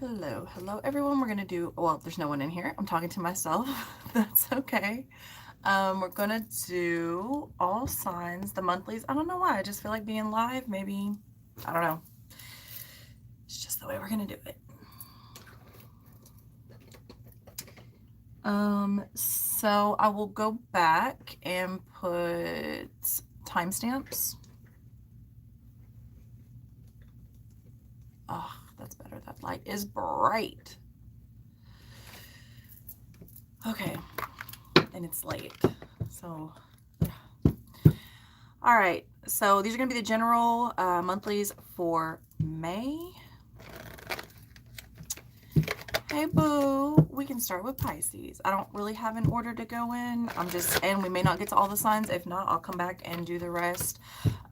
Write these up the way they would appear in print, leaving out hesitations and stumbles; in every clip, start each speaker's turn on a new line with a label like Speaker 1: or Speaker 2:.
Speaker 1: Hello, hello everyone. We're gonna do, well, there's no one in here. I'm talking to myself. That's okay. We're gonna do all signs, the monthlies. I don't know why. I just feel like being live. Maybe, I don't know. It's just the way we're gonna do it. So I will go back and put timestamps. Oh, that's better. That light is bright. Okay, and it's late, so all right, so these are going to be the general monthlies for May. Hey boo, we can start with Pisces. I don't really have an order to go in. And we may not get to all the signs. If not, I'll come back and do the rest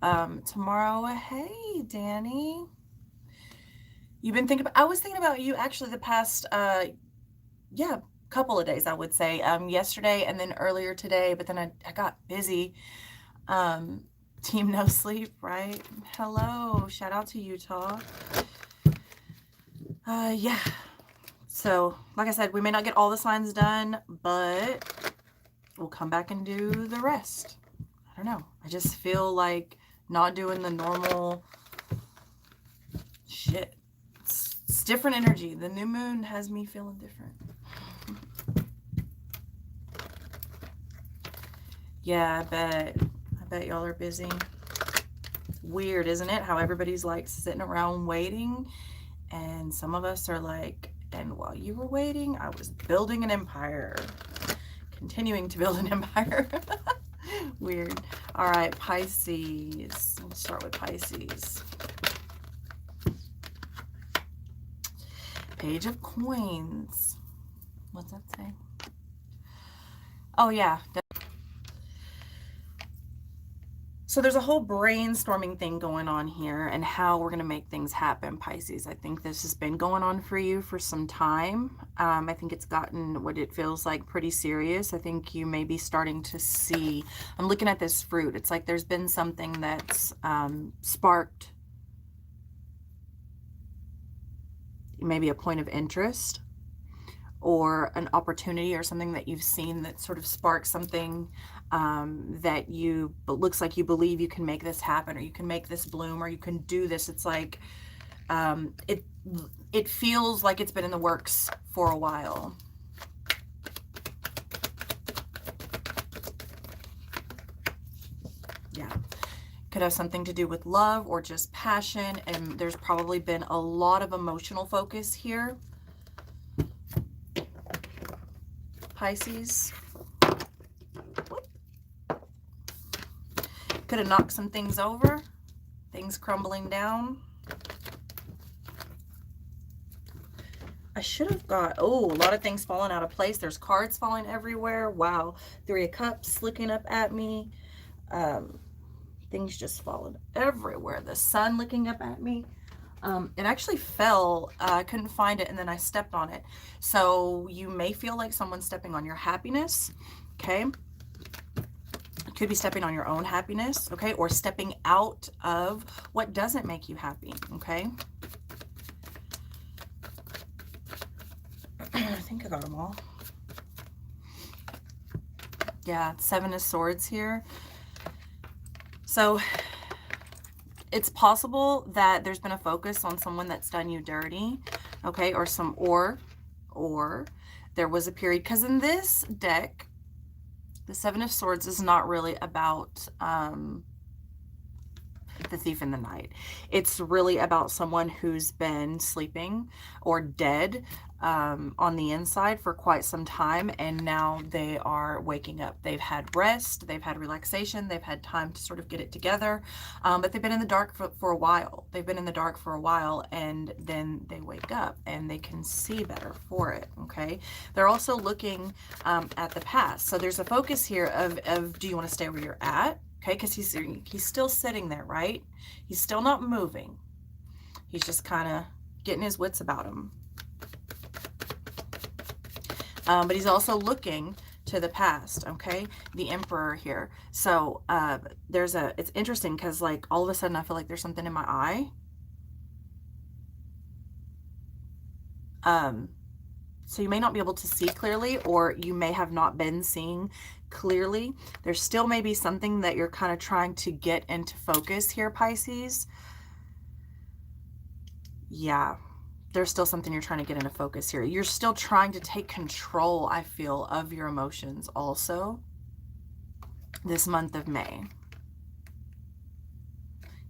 Speaker 1: tomorrow. Hey Danny, you've been thinking about, I was thinking about you actually the past couple of days, I would say. Yesterday and then earlier today, but then I got busy. Team No Sleep, right? Hello, shout out to Utah. Yeah. So, like I said, we may not get all the signs done, but we'll come back and do the rest. I don't know. I just feel like not doing the normal shit. It's different energy. The new moon has me feeling different. Yeah, I bet y'all are busy. Weird, isn't it? How everybody's like sitting around waiting, and some of us are like, and while you were waiting, I was building an empire, continuing to build an empire. Weird. All right, Pisces. We'll start with Pisces. Page of Coins. What's that say? Oh, yeah. So there's a whole brainstorming thing going on here and how we're going to make things happen, Pisces. I think this has been going on for you for some time. I think it's gotten what it feels like pretty serious. I think you may be starting to see, I'm looking at this fruit. It's like there's been something that's sparked maybe a point of interest or an opportunity or something that you've seen that sort of sparks something that looks like you believe you can make this happen, or you can make this bloom, or you can do this. It's like it feels like it's been in the works for a while. Yeah. Could have something to do with love or just passion, and there's probably been a lot of emotional focus here, Pisces. Could have knocked some things over, things crumbling down. I should have got, a lot of things falling out of place. There's cards falling everywhere. Wow. 3 of Cups looking up at me. Things just falling everywhere. The sun looking up at me. It actually fell. I couldn't find it, and then I stepped on it. So you may feel like someone's stepping on your happiness. Okay. Could be stepping on your own happiness, okay, or stepping out of what doesn't make you happy, okay. I think I got them all. Yeah, 7 of Swords here. So it's possible that there's been a focus on someone that's done you dirty, okay, or there was a period, because in this deck, the 7 of Swords is not really about the thief in the night. It's really about someone who's been sleeping or dead on the inside for quite some time, and now they are waking up. They've had rest, they've had relaxation, they've had time to sort of get it together, but they've been in the dark for a while. They've been in the dark for a while, and then they wake up and they can see better for it, okay? They're also looking at the past. So there's a focus here of do you want to stay where you're at? Okay, because he's still sitting there, right? He's still not moving. He's just kind of getting his wits about him. But he's also looking to the past, okay? The Emperor here. So it's interesting because like all of a sudden I feel like there's something in my eye. So you may not be able to see clearly, or you may have not been seeing clearly. There still may be something that you're kind of trying to get into focus here, Pisces. Yeah, there's still something you're trying to get into focus here. You're still trying to take control, I feel, of your emotions also this month of May.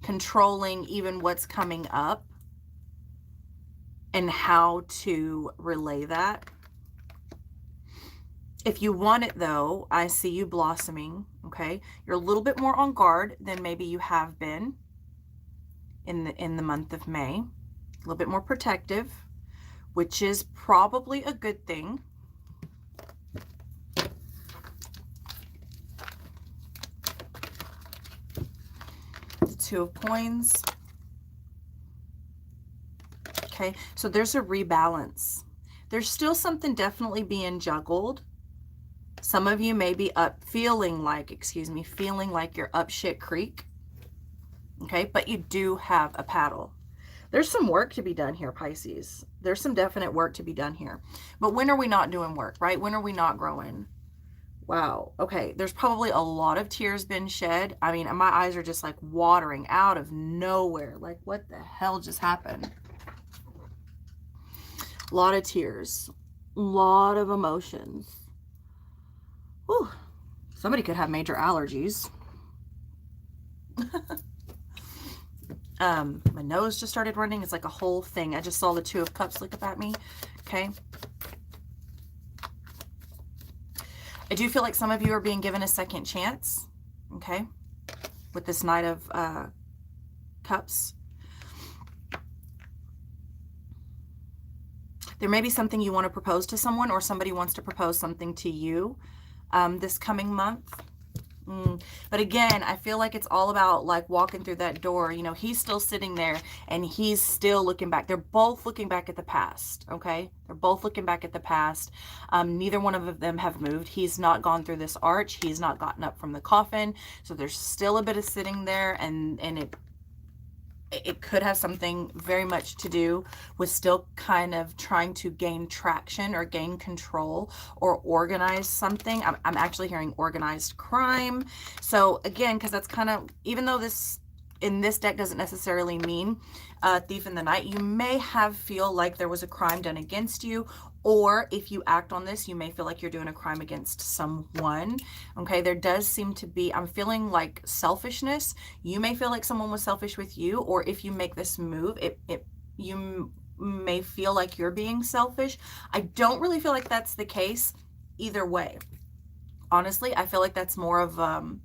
Speaker 1: Controlling even what's coming up and how to relay that. If you want it though, I see you blossoming, okay? You're a little bit more on guard than maybe you have been in the month of May. A little bit more protective, which is probably a good thing. The Two of Coins. Okay, so there's a rebalance. There's still something definitely being juggled. Some of you may be feeling like you're up shit creek. Okay, but you do have a paddle. There's some work to be done here, Pisces. There's some definite work to be done here. But when are we not doing work, right? When are we not growing? Wow. Okay, there's probably a lot of tears been shed. I mean, my eyes are just like watering out of nowhere. Like, what the hell just happened? A lot of tears. A lot of emotions. Whew. Somebody could have major allergies. My nose just started running. It's like a whole thing. I just saw the Two of Cups look up at me. Okay. I do feel like some of you are being given a second chance. Okay. With this Knight of Cups. There may be something you want to propose to someone, or somebody wants to propose something to you this coming month. But again, I feel like it's all about like walking through that door. You know, he's still sitting there and he's still looking back. They're both looking back at the past. Okay. They're both looking back at the past. Neither one of them have moved. He's not gone through this arch. He's not gotten up from the coffin. So there's still a bit of sitting there, and it could have something very much to do with still kind of trying to gain traction or gain control or organize something. I'm actually hearing organized crime. So again, because that's kind of, even though this in this deck doesn't necessarily mean thief in the night, you may feel like there was a crime done against you, or if you act on this, you may feel like you're doing a crime against someone. Okay, there does seem to be, I'm feeling like selfishness. You may feel like someone was selfish with you, or if you make this move, you may feel like you're being selfish. I don't really feel like that's the case either way. Honestly, I feel like that's more of an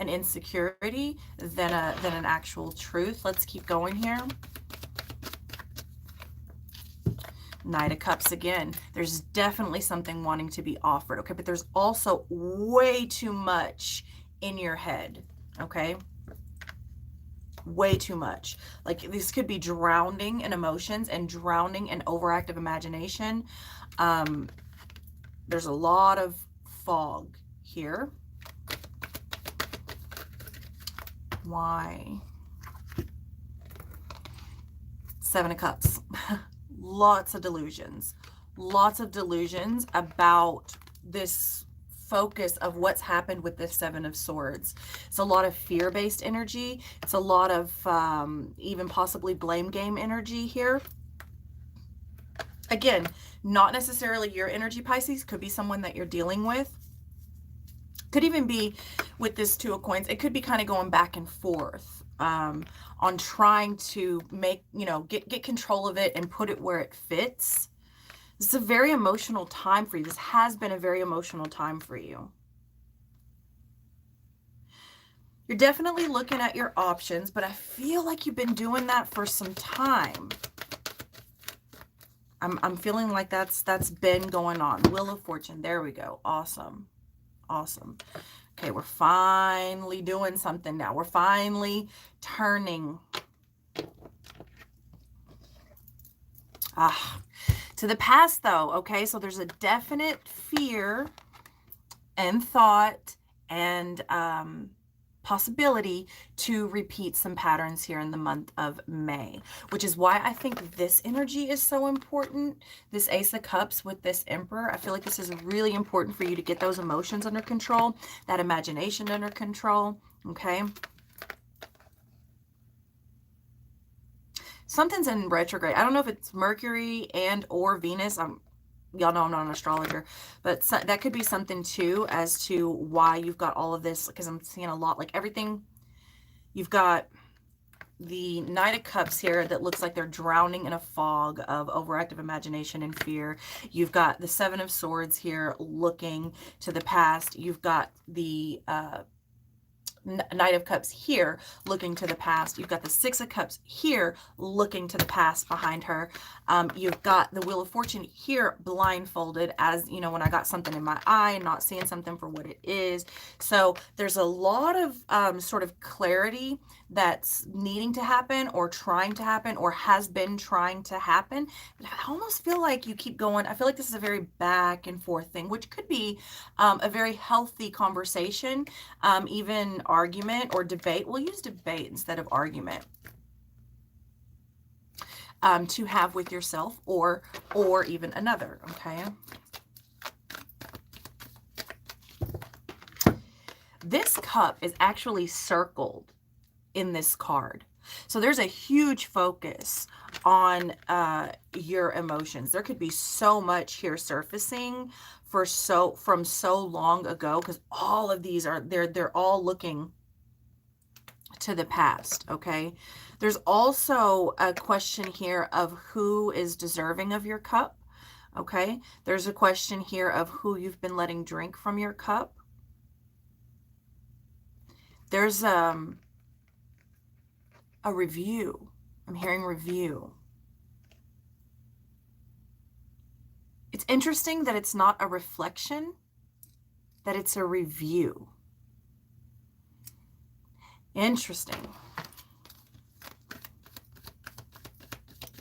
Speaker 1: insecurity than an actual truth. Let's keep going here. Knight of Cups again. There's definitely something wanting to be offered, okay? But there's also way too much in your head, okay? Way too much. Like, this could be drowning in emotions and drowning in overactive imagination. There's a lot of fog here. Why? Seven of Cups. Lots of delusions about this focus of what's happened with the Seven of Swords. It's a lot of fear-based energy. It's a lot of even possibly blame game energy here. Again, not necessarily your energy, Pisces. Could be someone that you're dealing with. Could even be with this Two of Coins. It could be kind of going back and forth on trying to make, get control of it and put it where it fits. This is a very emotional time for you. This has been a very emotional time for you. You're definitely looking at your options, but I feel like you've been doing that for some time. I'm feeling like that's been going on. Wheel of Fortune. There we go. Awesome. Awesome. Okay, we're finally doing something now. We're finally turning to the past, though. Okay, so there's a definite fear and thought and possibility to repeat some patterns here in the month of May, which is why I think this energy is so important. This Ace of Cups with this Emperor, I feel like this is really important for you to get those emotions under control, that imagination under control, okay? Something's in retrograde. I don't know if it's Mercury and or Venus. Y'all know I'm not an astrologer, but that could be something too as to why you've got all of this, because I'm seeing a lot, like everything. You've got the Knight of Cups here that looks like they're drowning in a fog of overactive imagination and fear. You've got the Seven of Swords here looking to the past. You've got the Knight of Cups here looking to the past. You've got the Six of Cups here looking to the past behind her. You've got the Wheel of Fortune here blindfolded, as you know, when I got something in my eye and not seeing something for what it is. So there's a lot of sort of clarity that's needing to happen or trying to happen or has been trying to happen. But I almost feel like you keep going. I feel like this is a very back and forth thing, which could be a very healthy conversation, even argument or debate. We'll use debate instead of argument, to have with yourself or even another, okay? This cup is actually circled in this card. So there's a huge focus on your emotions. There could be so much here surfacing from so long ago, because all of these are they're all looking to the past, okay? There's also a question here of who is deserving of your cup, okay? There's a question here of who you've been letting drink from your cup. There's a review. I'm hearing review. It's interesting that it's not a reflection, that it's a review. Interesting.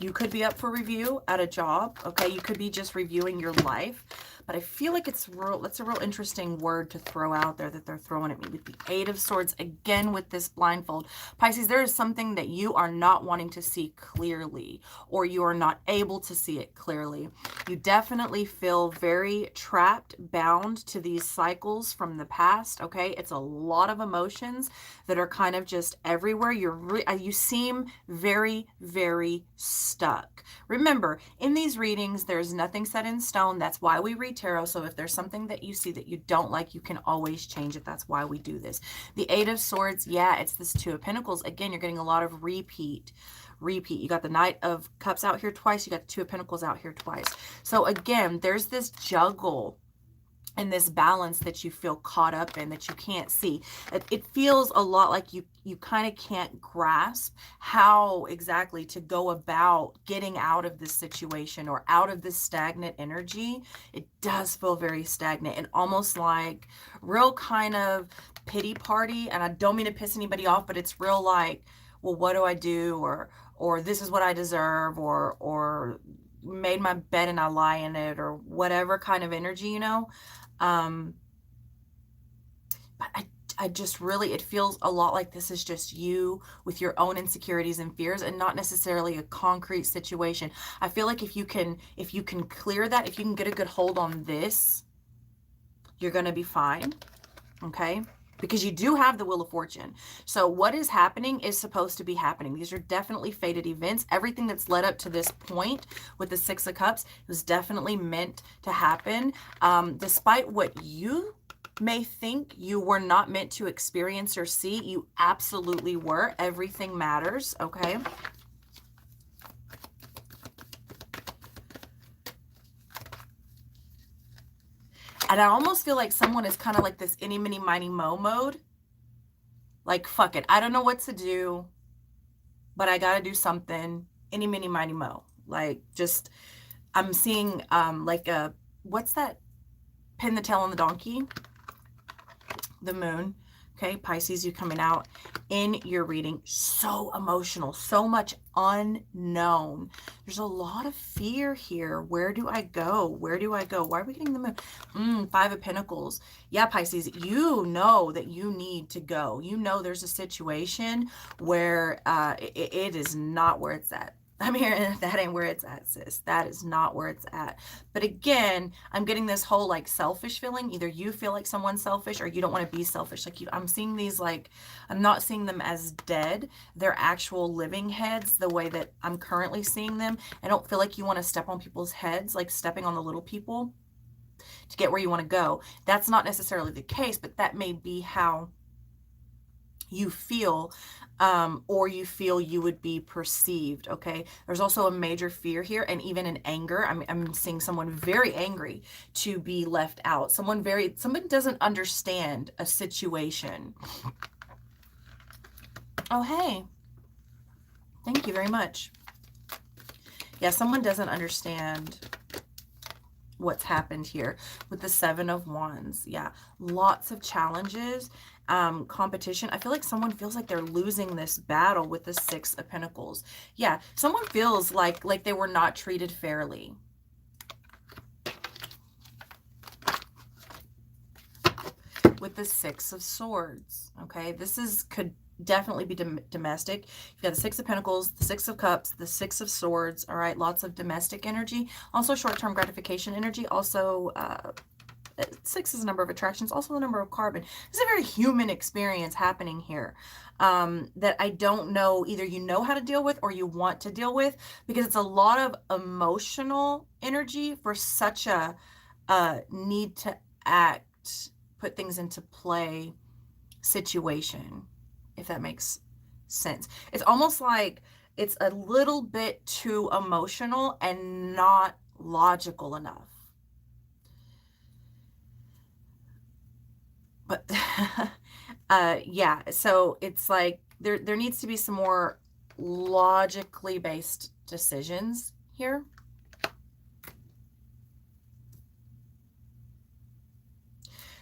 Speaker 1: You could be up for review at a job, okay? You could be just reviewing your life, but I feel like that's a real interesting word to throw out there that they're throwing at me with the Eight of Swords, again with this blindfold. Pisces, there is something that you are not wanting to see clearly, or you are not able to see it clearly. You definitely feel very trapped, bound to these cycles from the past, okay? It's a lot of emotions that are kind of just everywhere. You seem very, very stuck. Remember, in these readings, there's nothing set in stone. That's why we read tarot. So if there's something that you see that you don't like, you can always change it. That's why we do this. The Eight of Swords, yeah, it's this Two of Pentacles. Again, you're getting a lot of repeat. You got the Knight of Cups out here twice. You got the Two of Pentacles out here twice. So again, there's this juggle and this balance that you feel caught up in that you can't see. It feels a lot like you kind of can't grasp how exactly to go about getting out of this situation or out of this stagnant energy. It does feel very stagnant and almost like real kind of pity party. And I don't mean to piss anybody off, but it's real like, well, what do I do? Or this is what I deserve, or made my bed and I lie in it, or whatever kind of energy, you know. But I just really, it feels a lot like this is just you with your own insecurities and fears, and not necessarily a concrete situation. I feel like if you can clear that, if you can get a good hold on this, you're going to be fine. Okay. Because you do have the Wheel of Fortune. So what is happening is supposed to be happening. These are definitely fated events. Everything that's led up to this point with the Six of Cups was definitely meant to happen. Despite what you may think you were not meant to experience or see, you absolutely were. Everything matters, okay? And I almost feel like someone is kind of like this any, mini, miny, mo mode. Like, fuck it. I don't know what to do, but I got to do something. Any, mini, miny, mo. Like, just, I'm seeing like a, what's that? Pin the tail on the donkey? The moon. Okay, Pisces, you coming out in your reading, so emotional, so much unknown. There's a lot of fear here. Where do I go? Where do I go? Why are we getting the moon? Five of Pentacles. Yeah, Pisces, you know that you need to go. You know there's a situation where it is not where it's at. I'm hearing that ain't where it's at, sis. That is not where it's at. But again, I'm getting this whole like selfish feeling. Either you feel like someone's selfish or you don't want to be selfish. Like I'm seeing these like, I'm not seeing them as dead. They're actual living heads the way that I'm currently seeing them. I don't feel like you want to step on people's heads, like stepping on the little people to get where you want to go. That's not necessarily the case, but that may be how you feel, or you feel you would be perceived. Okay, there's also a major fear here, and even an anger. I'm seeing someone very angry to be left out. Someone doesn't understand a situation. Oh, hey, thank you very much. Yeah, someone doesn't understand what's happened here with the Seven of Wands. Yeah, lots of challenges, competition. I feel like someone feels like they're losing this battle with the Six of Pentacles. Yeah, someone feels like they were not treated fairly. With the Six of Swords. Okay, could definitely be domestic. You've got the Six of Pentacles, the Six of Cups, the Six of Swords. All right, lots of domestic energy. Also short-term gratification energy. Also, 6 is the number of attractions. Also the number of carbon. There's a very human experience happening here, that I don't know, either you know how to deal with or you want to deal with, because it's a lot of emotional energy for such a need to act, put things into play situation, if that makes sense. It's almost like it's a little bit too emotional and not logical enough. But yeah, so it's like there needs to be some more logically based decisions here.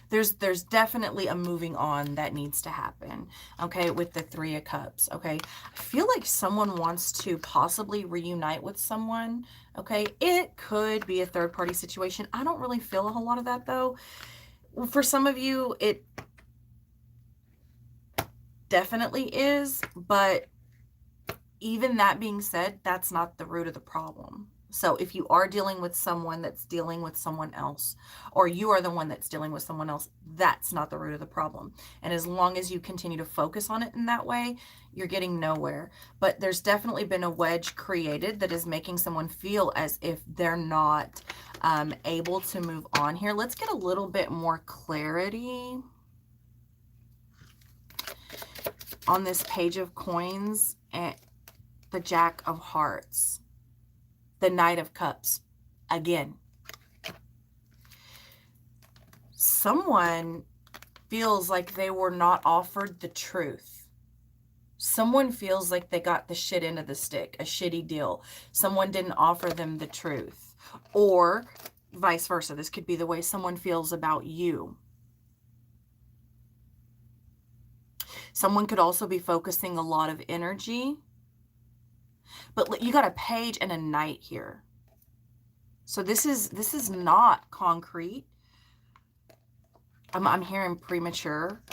Speaker 1: There's definitely a moving on that needs to happen, okay, with the Three of Cups, okay? I feel like someone wants to possibly reunite with someone, okay? It could be a third-party situation. I don't really feel a whole lot of that, though. For some of you, it definitely is, but even that being said, that's not the root of the problem. So if you are dealing with someone that's dealing with someone else, or you are the one that's dealing with someone else, that's not the root of the problem. And as long as you continue to focus on it in that way, you're getting nowhere. But there's definitely been a wedge created that is making someone feel as if they're not able to move on here. Let's get a little bit more clarity on this Page of Coins and the Jack of Hearts, the Knight of Cups. Again, someone feels like they were not offered the truth. Someone feels like they got the shit end of the stick, a shitty deal. Someone didn't offer them the truth. Or vice versa. This could be the way someone feels about you. Someone could also be focusing a lot of energy. But you got a Page and a Knight here. So this is not concrete. I'm hearing premature.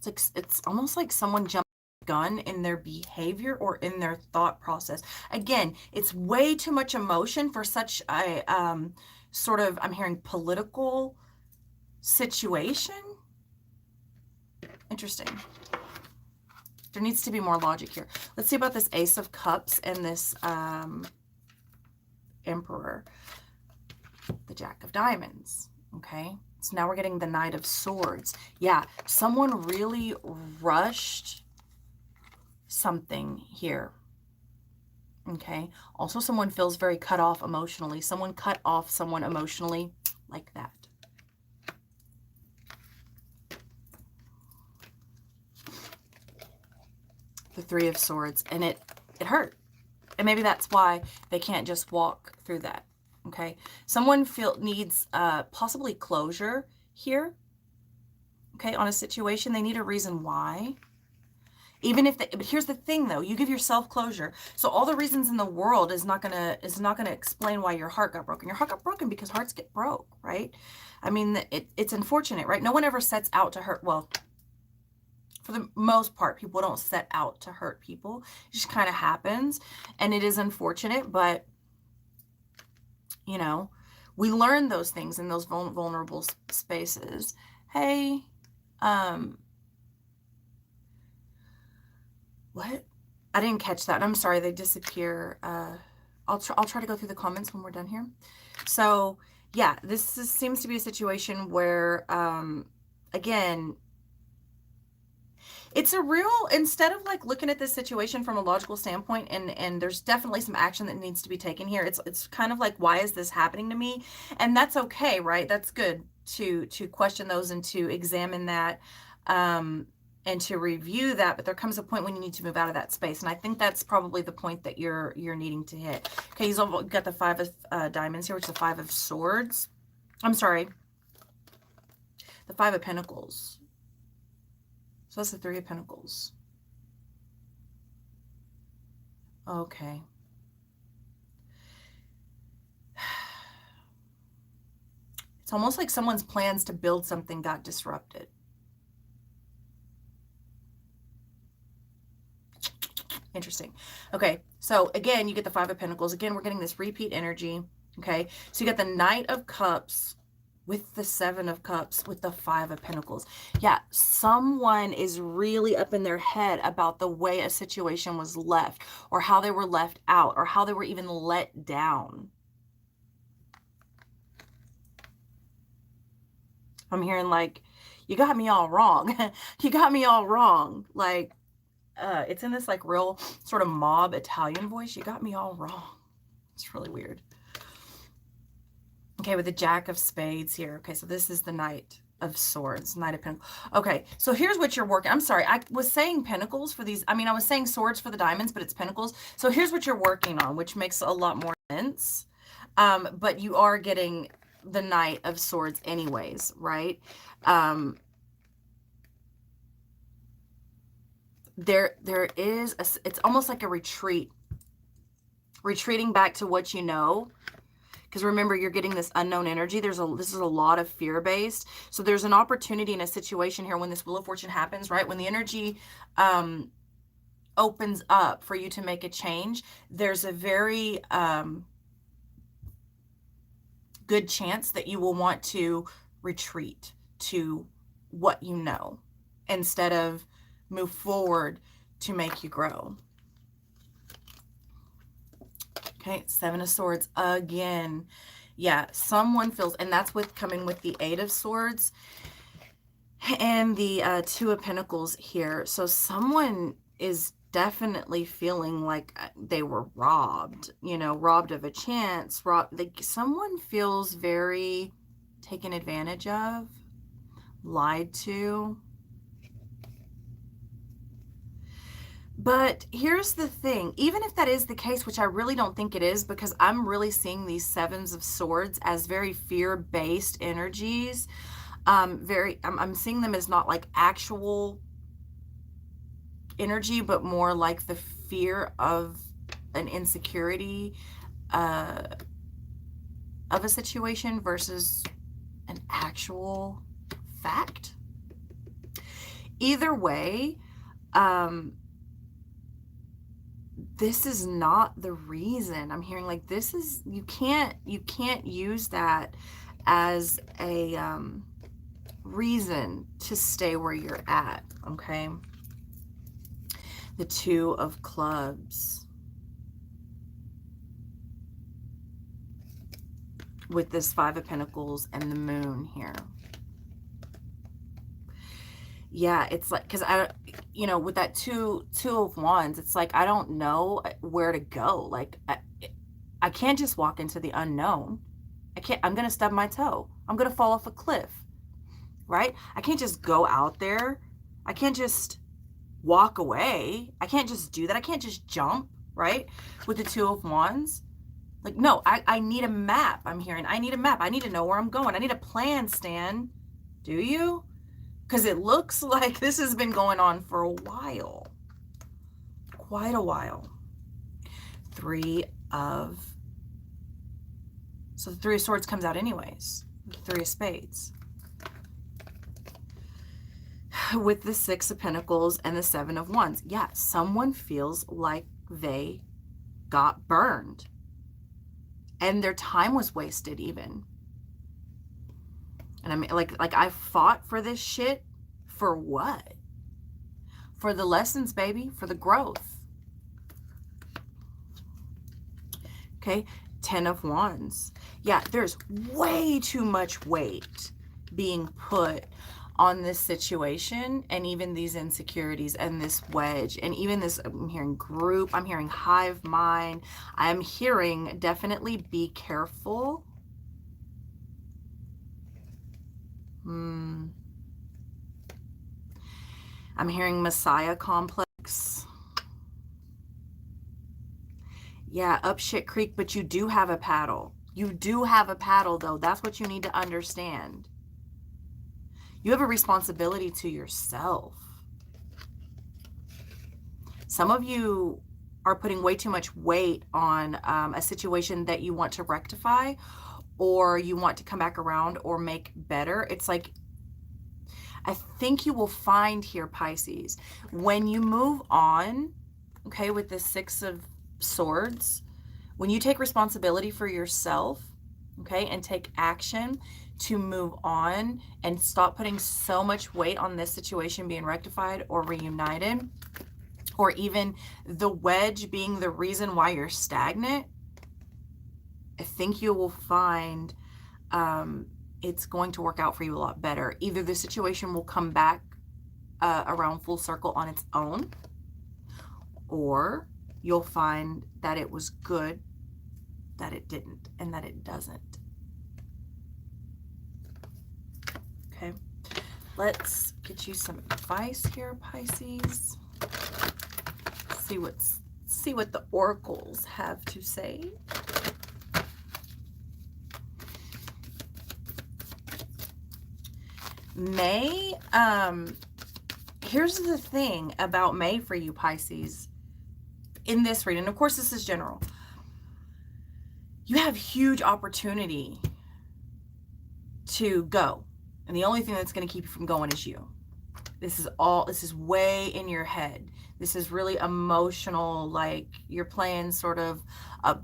Speaker 1: It's almost like someone jumped the gun in their behavior or in their thought process. Again, it's way too much emotion for such a sort of, I'm hearing, political situation. Interesting. There needs to be more logic here. Let's see about this Ace of Cups and this Emperor, the Jack of Diamonds. Okay, so now we're getting the Knight of Swords. Yeah, someone really rushed something here. Okay, also someone feels very cut off emotionally. Someone cut off someone emotionally like that. The Three of Swords, and it hurt. And maybe that's why they can't just walk through that. Okay. Someone needs possibly closure here. Okay, on a situation. They need a reason why. Even if but here's the thing though, you give yourself closure. So all the reasons in the world is not gonna explain why your heart got broken. Your heart got broken because hearts get broke, right? I mean, it's unfortunate, right? No one ever sets out to hurt. Well, for the most part, people don't set out to hurt people. It just kind of happens, and it is unfortunate, but you know, we learn those things in those vulnerable spaces. Hey, what? I didn't catch that. I'm sorry, they disappear. I'll try to go through the comments when we're done here. So yeah, seems to be a situation where, again, it's a real, instead of like looking at this situation from a logical standpoint, and there's definitely some action that needs to be taken here. It's kind of like, why is this happening to me? And that's okay, right? That's good to question those and to examine that, and to review that. But there comes a point when you need to move out of that space, and I think that's probably the point that you're needing to hit. Okay, you've got the 5 of diamonds here, which is the 5 of swords. I'm sorry, the 5 of pentacles. So that's the 3 of pentacles. Okay. It's almost like someone's plans to build something got disrupted. Interesting. Okay, so again, you get the 5 of pentacles. Again, we're getting this repeat energy. Okay, so you got the Knight of Cups with the 7 of Cups with the 5 of Pentacles. Yeah, someone is really up in their head about the way a situation was left, or how they were left out, or how they were even let down. I'm hearing like, you got me all wrong. You got me all wrong. Like, it's in this like real sort of mob Italian voice. You got me all wrong. It's really weird. Okay, with the Jack of Spades here. Okay, so this is the Knight of Swords, Knight of Pentacles. Okay, so here's what you're working. I'm sorry, I was saying Pentacles for these. I mean, I was saying Swords for the diamonds, but it's Pentacles. So here's what you're working on, which makes a lot more sense. But you are getting the Knight of Swords anyways, right? There is it's almost like a retreating back to what you know. Because remember, you're getting this unknown energy. This is a lot of fear-based. So there's an opportunity in a situation here when this Wheel of Fortune happens, right? When the energy opens up for you to make a change, there's a very good chance that you will want to retreat to what you know instead of move forward to make you grow. Okay, 7 of Swords again. Yeah, someone feels, and that's coming with the 8 of Swords and the 2 of Pentacles here. So someone is definitely feeling like they were robbed, robbed of a chance. Someone feels very taken advantage of, lied to. But here's the thing, even if that is the case, which I really don't think it is, because I'm really seeing these 7s of Swords as very fear-based energies. I'm seeing them as not like actual energy, but more like the fear of an insecurity of a situation versus an actual fact. Either way, this is not the reason. I'm hearing like this is, you can't use that as a reason to stay where you're at, okay? The 2 of Clubs with this 5 of Pentacles and the Moon here. Yeah, it's like, because with that two of Wands, it's like, I don't know where to go. Like, I can't just walk into the unknown. I'm going to stub my toe. I'm going to fall off a cliff, right? I can't just go out there. I can't just walk away. I can't just do that. I can't just jump, right? With the 2 of Wands. Like, no, I need a map. I'm hearing, I need a map. I need to know where I'm going. I need a plan, Stan. Do you? Because it looks like this has been going on for a while. Quite a while. So the Three of Swords comes out anyways. The Three of Spades. With the Six of Pentacles and the Seven of Wands. Yeah, someone feels like they got burned. And their time was wasted even. And I mean, like I fought for this shit. For what? For the lessons, baby. For the growth. Okay. 10 of Wands. Yeah, there's way too much weight being put on this situation, and even these insecurities and this wedge, and even this, I'm hearing group, I'm hearing hive mind, I'm hearing definitely be careful. I'm hearing Messiah complex. Yeah, up shit creek, but you do have a paddle. You do have a paddle, though. That's what you need to understand. You have a responsibility to yourself. Some of you are putting way too much weight on a situation that you want to rectify, or you want to come back around or make better. It's like, I think you will find here, Pisces, when you move on, okay, with the Six of Swords, when you take responsibility for yourself, okay, and take action to move on and stop putting so much weight on this situation being rectified or reunited, or even the wedge being the reason why you're stagnant, I think you will find it's going to work out for you a lot better. Either the situation will come back around full circle on its own, or you'll find that it was good that it didn't, and that it doesn't. Okay, let's get you some advice here, Pisces. See what the oracles have to say. May, here's the thing about May for you, Pisces, in this reading. Of course, this is general. You have huge opportunity to go, and the only thing that's going to keep you from going is you. This is way in your head. This is really emotional, like you're playing sort of a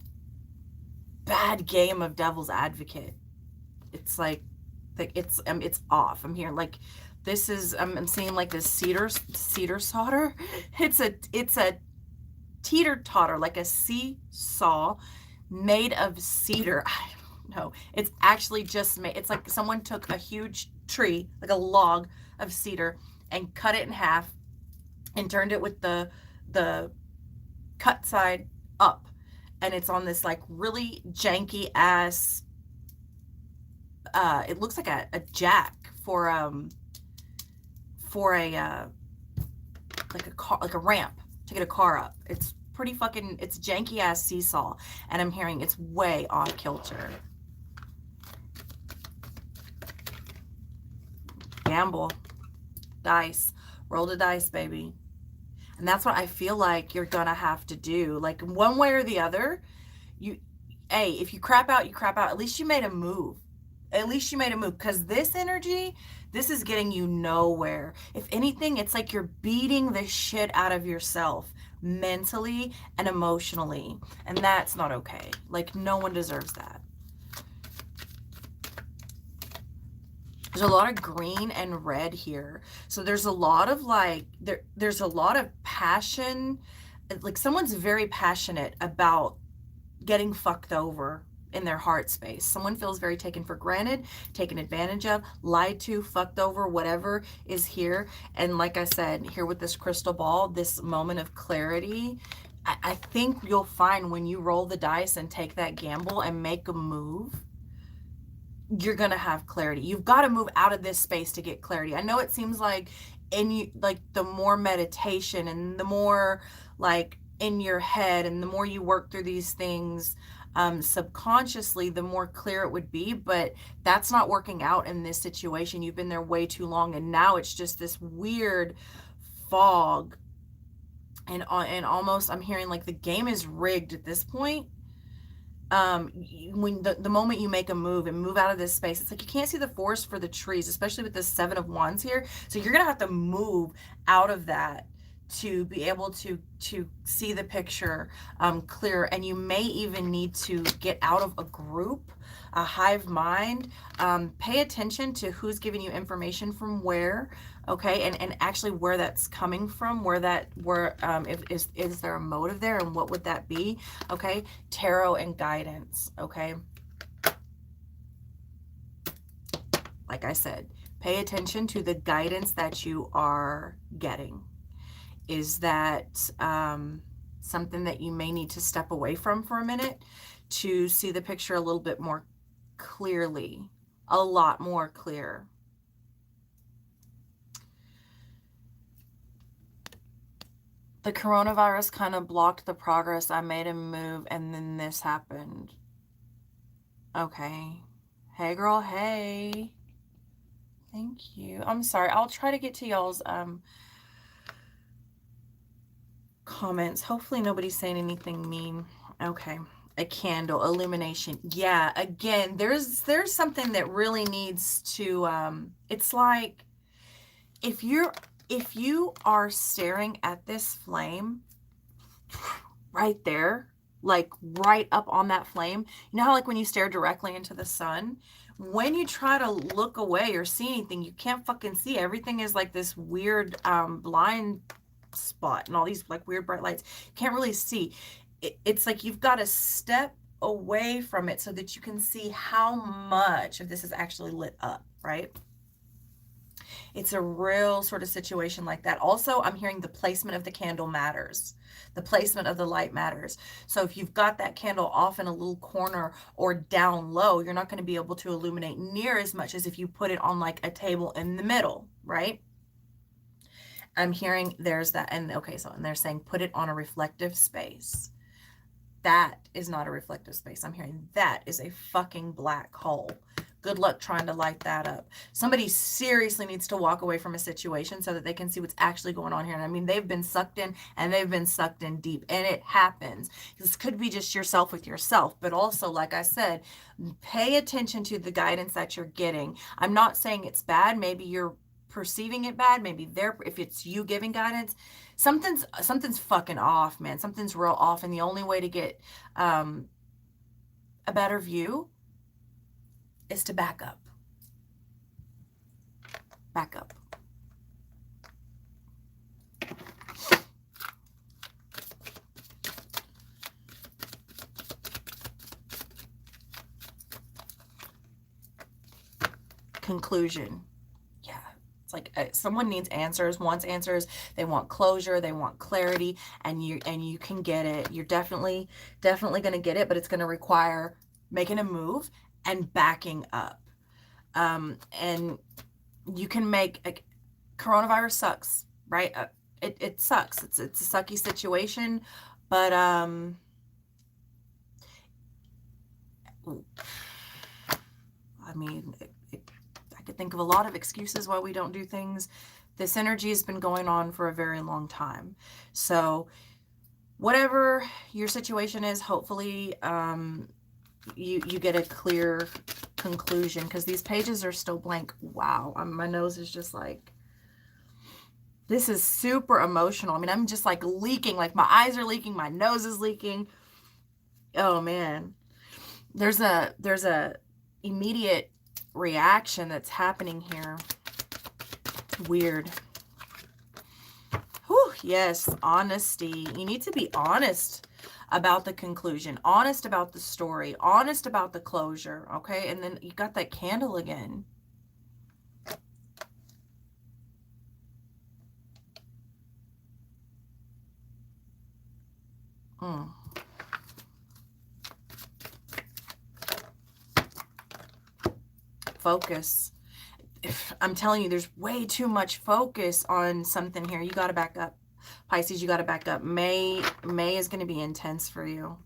Speaker 1: bad game of devil's advocate. It's like it's off. I'm hearing like this is I'm seeing like this cedar solder. It's a teeter-totter, like a seesaw made of cedar. I don't know. It's actually just made, it's like someone took a huge tree, like a log of cedar, and cut it in half and turned it with the cut side up, and it's on this like really janky ass it looks like a jack for a like a car, like a ramp to get a car up. It's pretty fucking, it's janky ass seesaw, and I'm hearing it's way off kilter. Gamble. Dice. Roll the dice, baby. And that's what I feel like you're gonna have to do. Like one way or the other, if you crap out, you crap out. At least you made a move. At least you made a move, because this energy, this is getting you nowhere. If anything, it's like you're beating the shit out of yourself mentally and emotionally, and that's not okay. Like, no one deserves that. There's a lot of green and red here. So there's a lot of like, there's a lot of passion. Like someone's very passionate about getting fucked over in their heart space. Someone feels very taken for granted, taken advantage of, lied to, fucked over, whatever is here. And like I said, here with this crystal ball, this moment of clarity, I think you'll find when you roll the dice and take that gamble and make a move, you're gonna have clarity. You've got to move out of this space to get clarity. I know it seems like the more meditation and the more like in your head and the more you work through these things, subconsciously, the more clear it would be. But that's not working out in this situation. You've been there way too long, and now it's just this weird fog. And almost I'm hearing like the game is rigged at this point. When the moment you make a move and move out of this space, it's like you can't see the forest for the trees, especially with the 7 of Wands here. So you're gonna have to move out of that to be able to see the picture clear. And you may even need to get out of a group, a hive mind. Pay attention to who's giving you information from where, okay, and actually where that's coming from, where is there a motive there, and what would that be? Okay, tarot and guidance. Okay, like I said, pay attention to the guidance that you are getting. Is that something that you may need to step away from for a minute to see the picture a little bit more clearly, a lot more clear? The coronavirus kind of blocked the progress. I made a move and then this happened. Okay. Hey girl, hey. Thank you. I'm sorry. I'll try to get to y'all's comments. Hopefully nobody's saying anything mean. Okay. A candle, illumination. Yeah, again, there's something that really needs to it's like if you are staring at this flame right there, like right up on that flame, you know how like when you stare directly into the sun, when you try to look away or see anything, you can't fucking see. Everything is like this weird blind spot and all these like weird bright lights. You can't really see. It's like you've got to step away from it so that you can see how much of this is actually lit up, right? It's a real sort of situation like that. Also, I'm hearing the placement of the candle matters. The placement of the light matters. So if you've got that candle off in a little corner or down low, you're not going to be able to illuminate near as much as if you put it on like a table in the middle, right? I'm hearing there's that. And okay, so and they're saying put it on a reflective space. That is not a reflective space. I'm hearing that is a fucking black hole. Good luck trying to light that up. Somebody seriously needs to walk away from a situation so that they can see what's actually going on here. And I mean, they've been sucked in and they've been sucked in deep, and it happens. This could be just yourself with yourself, but also, like I said, pay attention to the guidance that you're getting. I'm not saying it's bad. Maybe you're perceiving it bad. Maybe if it's you giving guidance, something's fucking off, man. Something's real off. And the only way to get a better view is to back up. Back up. Conclusion. Yeah. It's like someone needs answers, wants answers. They want closure. They want clarity, and you can get it. You're definitely going to get it, but it's going to require making a move and backing up. And you can make coronavirus sucks, right? It sucks. It's a sucky situation, but I mean, I could think of a lot of excuses why we don't do things. This energy has been going on for a very long time. So whatever your situation is, hopefully you get a clear conclusion, because these pages are still blank. Wow, my nose is just like, this is super emotional. I mean, I'm just like leaking, like my eyes are leaking, my nose is leaking. Oh man, there's a immediate reaction that's happening here. Weird. Whew, yes, honesty. You need to be honest about the conclusion, honest about the story, honest about the closure, okay? And then you got that candle again. Focus. I'm telling you, there's way too much focus on something here. You got to back up. Pisces, you got to back up. May is going to be intense for you.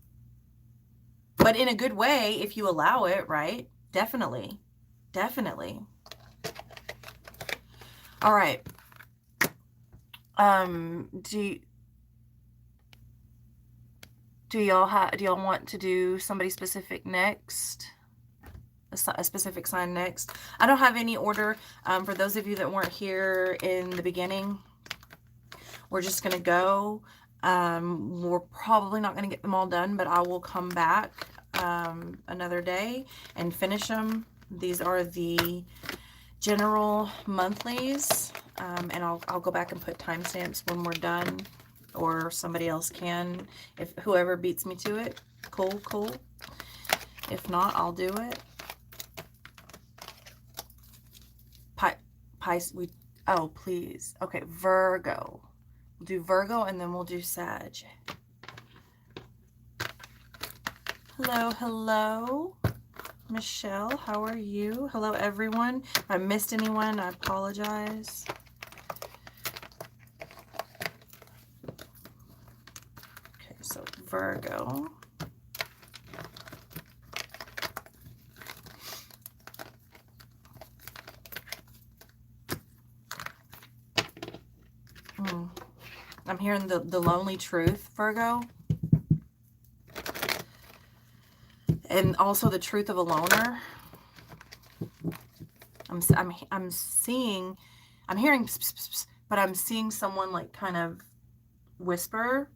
Speaker 1: but in a good way if you allow it, right? Definitely. Definitely. All right. Do y'all want to do somebody specific next? A specific sign next? I don't have any order. For those of you that weren't here in the beginning, we're just going to go. We're probably not going to get them all done, but I will come back another day and finish them. These are the general monthlies, and I'll go back and put timestamps when we're done, or somebody else can, if whoever beats me to it. Cool. If not, I'll do it. Pisces, oh please. Okay, Virgo. We'll do Virgo and then we'll do Sag. Hello. Michelle, how are you? Hello, everyone. If I missed anyone, I apologize. Okay, so Virgo. I'm hearing the lonely truth, Virgo. And also the truth of a loner. I'm hearing pss, pss, pss, but I'm seeing someone like kind of whisper,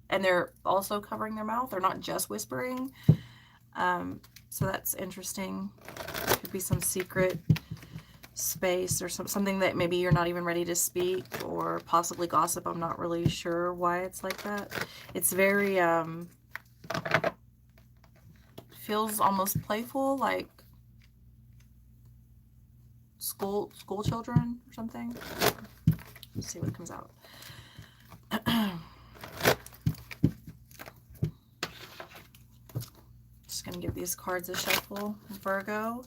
Speaker 1: and they're also covering their mouth. They're not just whispering. So that's interesting. Could be some secret space or something that maybe you're not even ready to speak, or possibly gossip. I'm not really sure why it's like that. It's very feels almost playful, like school children or something. Let's see what comes out. Just gonna give these cards a shuffle. Virgo.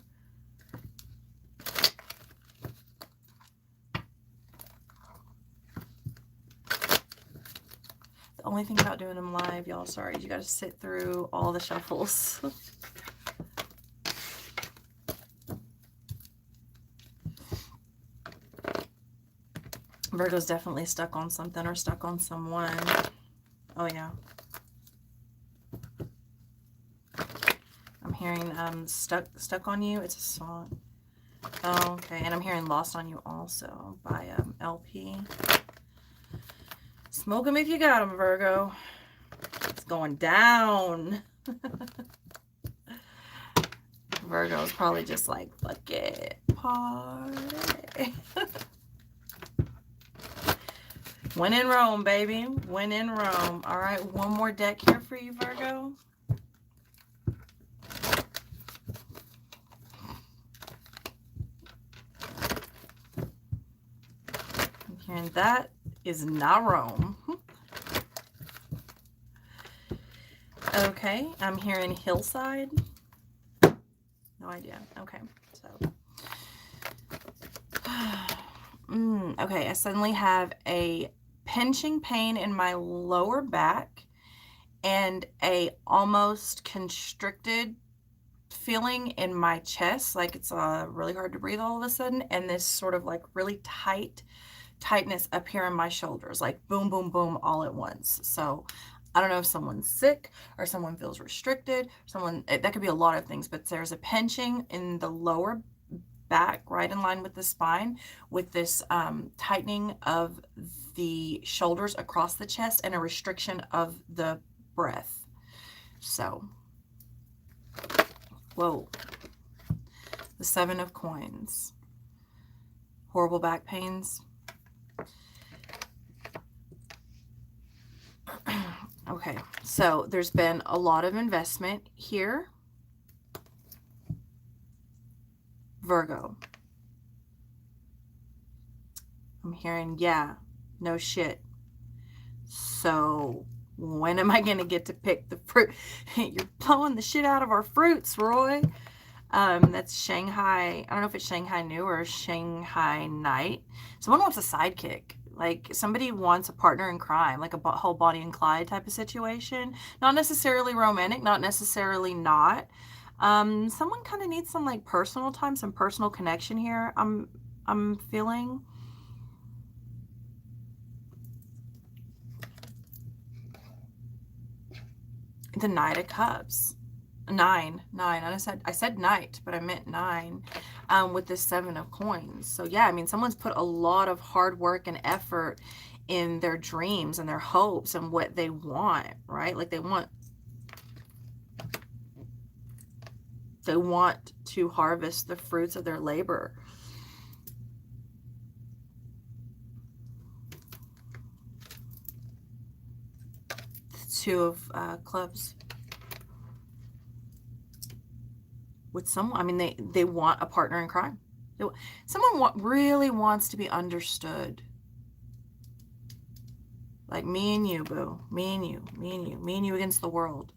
Speaker 1: The only thing about doing them live, y'all, sorry, you gotta sit through all the shuffles. Virgo's definitely stuck on something or stuck on someone. Oh yeah. I'm hearing stuck on you. It's a song. Oh, okay. And I'm hearing lost on you also by LP. Smoke them if you got them, Virgo. It's going down. Virgo's probably just like, fuck it, party. When in Rome, baby. When in Rome. All right, one more deck here for you, Virgo. And that is not Rome. Okay, I'm hearing hillside. No idea. Okay, so. Okay, I suddenly have a pinching pain in my lower back and a almost constricted feeling in my chest, like it's really hard to breathe all of a sudden, and this sort of like really tightness up here in my shoulders, like boom, boom, boom, all at once. So I don't know if someone's sick or someone feels restricted, that could be a lot of things, but there's a pinching in the lower back, right in line with the spine, with this tightening of the shoulders across the chest and a restriction of the breath. So, whoa. The 7 of Coins. Horrible back pains. Okay, so there's been a lot of investment here. Virgo. I'm hearing, yeah, no shit. So when am I going to get to pick the fruit? You're blowing the shit out of our fruits, Roy. That's Shanghai. I don't know if it's Shanghai New or Shanghai Night. Someone wants a sidekick. Like somebody wants a partner in crime, like a whole Bonnie and Clyde type of situation. Not necessarily romantic, not necessarily not. Someone kind of needs some like personal time, some personal connection here. I'm feeling. The Knight of Cups. Nine. I said knight, but I meant nine, with the 7 of coins. So yeah, I mean, someone's put a lot of hard work and effort in their dreams and their hopes and what they want, right? Like they want to harvest the fruits of their labor. The 2 of clubs. With someone, I mean, they want a partner in crime. Someone really wants to be understood. Like me and you, boo. Me and you. Me and you. Me and you against the world.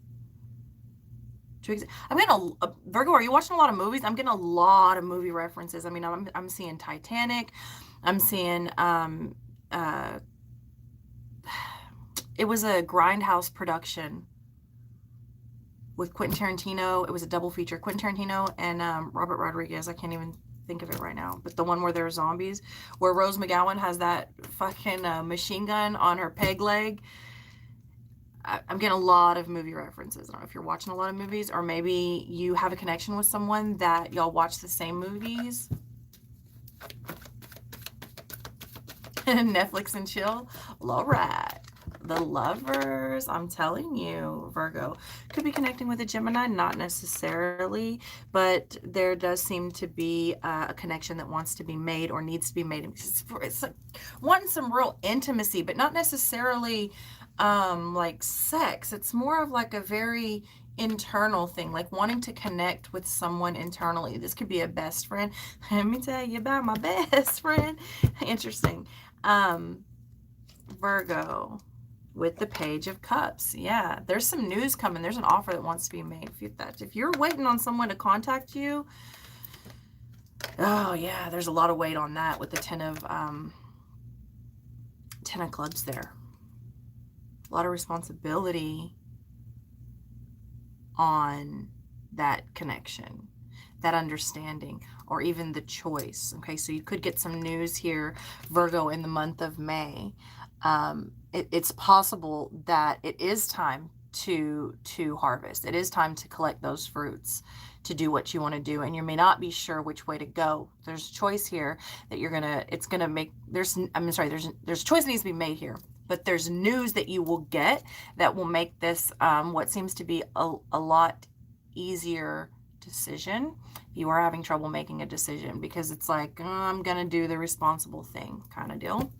Speaker 1: I'm getting Virgo, are you watching a lot of movies? I'm getting a lot of movie references. I mean, I'm seeing Titanic. I'm seeing, it was a Grindhouse production with Quentin Tarantino. It was a double feature. Quentin Tarantino and Robert Rodriguez. I can't even think of it right now. But the one where there are zombies, where Rose McGowan has that fucking machine gun on her peg leg. I'm getting a lot of movie references. I don't know if you're watching a lot of movies, or maybe you have a connection with someone that y'all watch the same movies. Netflix and chill. Well, all right. The Lovers, I'm telling you, Virgo, could be connecting with a Gemini, not necessarily, but there does seem to be a connection that wants to be made or needs to be made. It's like wanting some real intimacy, but not necessarily like sex. It's more of like a very internal thing, like wanting to connect with someone internally. This could be a best friend. Let me tell you about my best friend. Interesting. Virgo, with the Page of Cups. Yeah, there's some news coming. There's an offer that wants to be made. If you're waiting on someone to contact you, oh yeah, there's a lot of weight on that with the 10 of clubs there. A lot of responsibility on that connection, that understanding, or even the choice. Okay, so you could get some news here, Virgo, in the month of May. It's possible that it is time to harvest. It is time to collect those fruits, to do what you want to do, and you may not be sure which way to go. There's a choice here that there's a choice that needs to be made here, but there's news that you will get that will make this what seems to be a lot easier decision. You are having trouble making a decision because it's like, I'm gonna do the responsible thing kind of deal.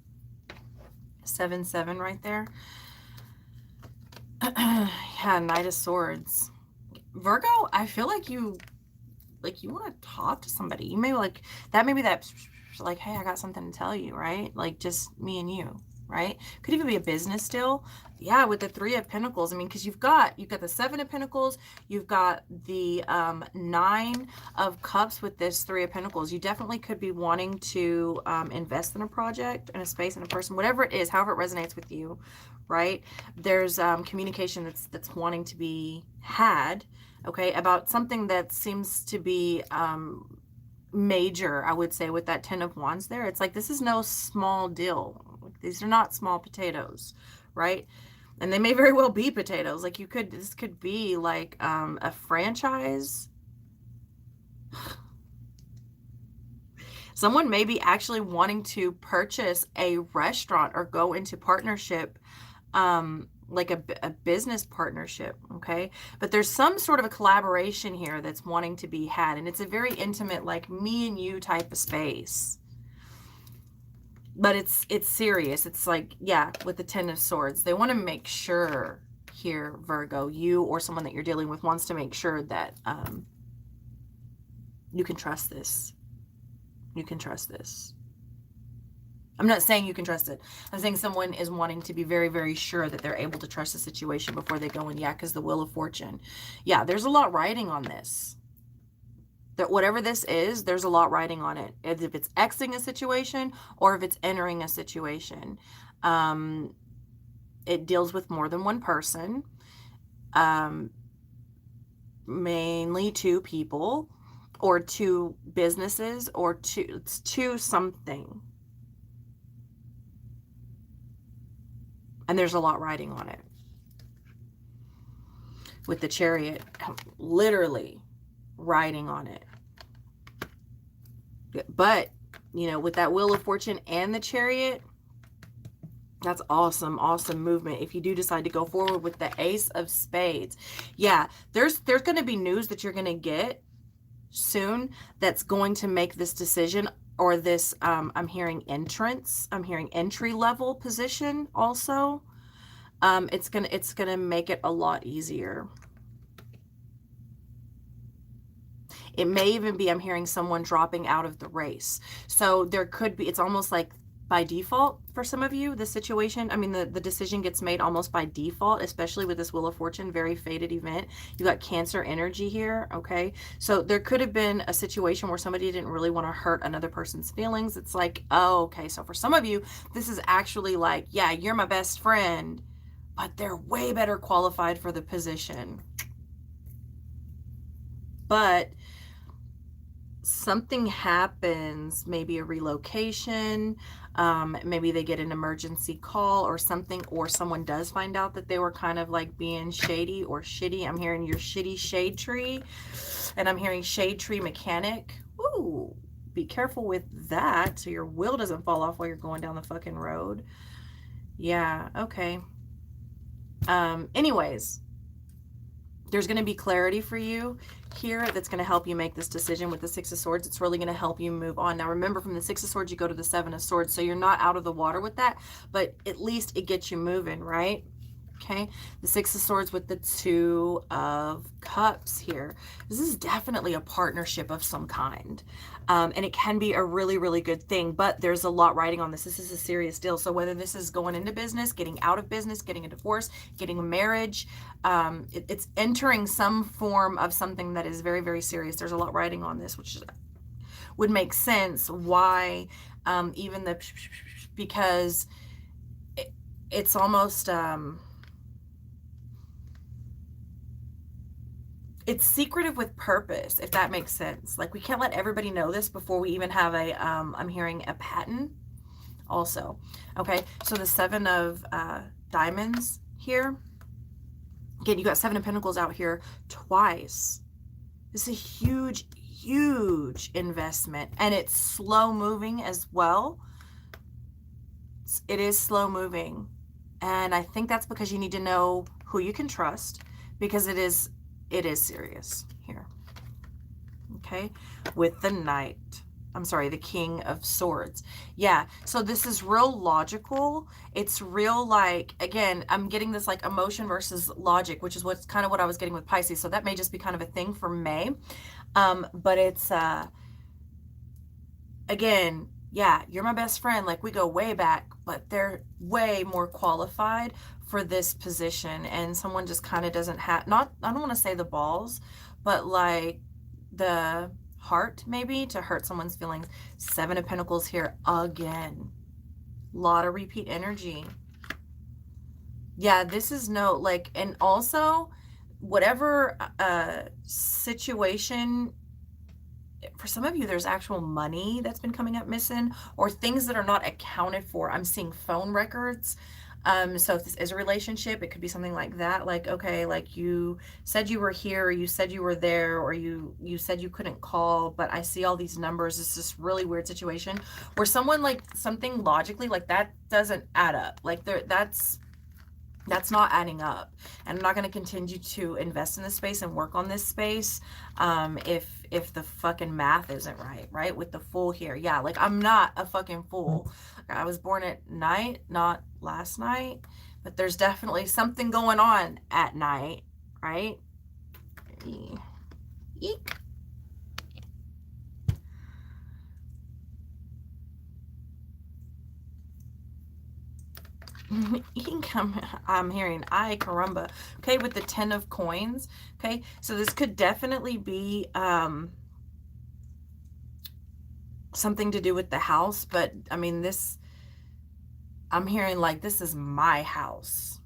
Speaker 1: 7-7 right there. Yeah, Knight of Swords. Virgo, I feel like you want to talk to somebody. You may like that, maybe that, like, hey, I got something to tell you, right? Like just me and you, right? Could even be a business deal. Yeah, with the 3 of Pentacles. I mean, because you've got the 7 of Pentacles, you've got the 9 of Cups with this 3 of Pentacles. You definitely could be wanting to invest in a project, in a space, in a person, whatever it is, however it resonates with you, right? There's communication that's wanting to be had, okay, about something that seems to be major, I would say, with that 10 of Wands there. It's like, this is no small deal. These are not small potatoes, right? And they may very well be potatoes. Like this could be like a franchise. Someone may be actually wanting to purchase a restaurant or go into partnership, like a business partnership, okay? But there's some sort of a collaboration here that's wanting to be had, and it's a very intimate, like me and you type of space. But it's serious. It's like, yeah, with the 10 of Swords, they want to make sure here, Virgo, you or someone that you're dealing with wants to make sure that you can trust this. You can trust this. I'm not saying you can trust it. I'm saying someone is wanting to be very, very sure that they're able to trust the situation before they go in. Yeah, because the Wheel of Fortune. Yeah, there's a lot riding on this. That whatever this is, there's a lot riding on it. If it's exiting a situation or if it's entering a situation. It deals with more than one person, mainly two people or two businesses or two something. And there's a lot riding on it. With the Chariot, literally riding on it. But, you know, with that Wheel of Fortune and the Chariot, that's awesome, awesome movement. If you do decide to go forward with the Ace of Spades, yeah, there's going to be news that you're going to get soon that's going to make this decision or this, I'm hearing entrance, I'm hearing entry level position also. It's gonna make it a lot easier. It may even be, I'm hearing someone dropping out of the race. So there could be, it's almost like by default for some of you, the situation, I mean, the decision gets made almost by default, especially with this Wheel of Fortune, very fated event. You got Cancer energy here, okay? So there could have been a situation where somebody didn't really want to hurt another person's feelings. It's like, oh, okay. So for some of you, this is actually like, yeah, you're my best friend, but they're way better qualified for the position. But something happens, maybe a relocation, maybe they get an emergency call or something, or someone does find out that they were kind of like being shady or shitty. I'm hearing your shitty shade tree, and I'm hearing shade tree mechanic. Ooh, be careful with that so your wheel doesn't fall off while you're going down the fucking road. Yeah, okay. Anyways, there's going to be clarity for you here that's going to help you make this decision with the Six of Swords. It's really going to help you move on. Now, remember, from the Six of Swords, you go to the Seven of Swords, so you're not out of the water with that, but at least it gets you moving, right? Okay, the Six of Swords with the Two of Cups here. This is definitely a partnership of some kind. And it can be a really, really good thing, but there's a lot riding on this. This is a serious deal. So whether this is going into business, getting out of business, getting a divorce, getting a marriage, it's entering some form of something that is very, very serious. There's a lot riding on this, which would make sense why even the, because it's almost, it's secretive with purpose, if that makes sense. Like, we can't let everybody know this before we even have a, I'm hearing a patent also. Okay, so the Seven of Diamonds here. Again, you got Seven of Pentacles out here twice. This is a huge, huge investment. And it's slow moving as well. It is slow moving. And I think that's because you need to know who you can trust, because it is serious here. Okay, with the Knight. I'm sorry, the King of Swords. Yeah, so this is real logical. It's real, like, again, I'm getting this like emotion versus logic, which is what's kind of what I was getting with Pisces. So that may just be kind of a thing for May. But it's, again, yeah, you're my best friend. Like, we go way back, but they're way more qualified for this position. And someone just kind of doesn't have, I don't want to say the balls, but like the heart maybe to hurt someone's feelings. Seven of Pentacles here again. A lot of repeat energy. Yeah, this is no, like, and also whatever situation, for some of you, there's actual money that's been coming up missing, or things that are not accounted for. I'm seeing phone records. So if this is a relationship, it could be something like that. Like, okay, like you said you were here, or you said you were there, or you said you couldn't call, but I see all these numbers. It's this really weird situation where someone, like, something logically, like, that doesn't add up. Like, that's not adding up. And I'm not going to continue to invest in this space and work on this space if the fucking math isn't right? With the Fool here. Yeah, like, I'm not a fucking fool. I was born at night, not last night, but there's definitely something going on at night, right? Eek. I'm hearing ay caramba. Okay, with the Ten of Coins. Okay, so this could definitely be something to do with the house, but I mean, this, I'm hearing like, this is my house.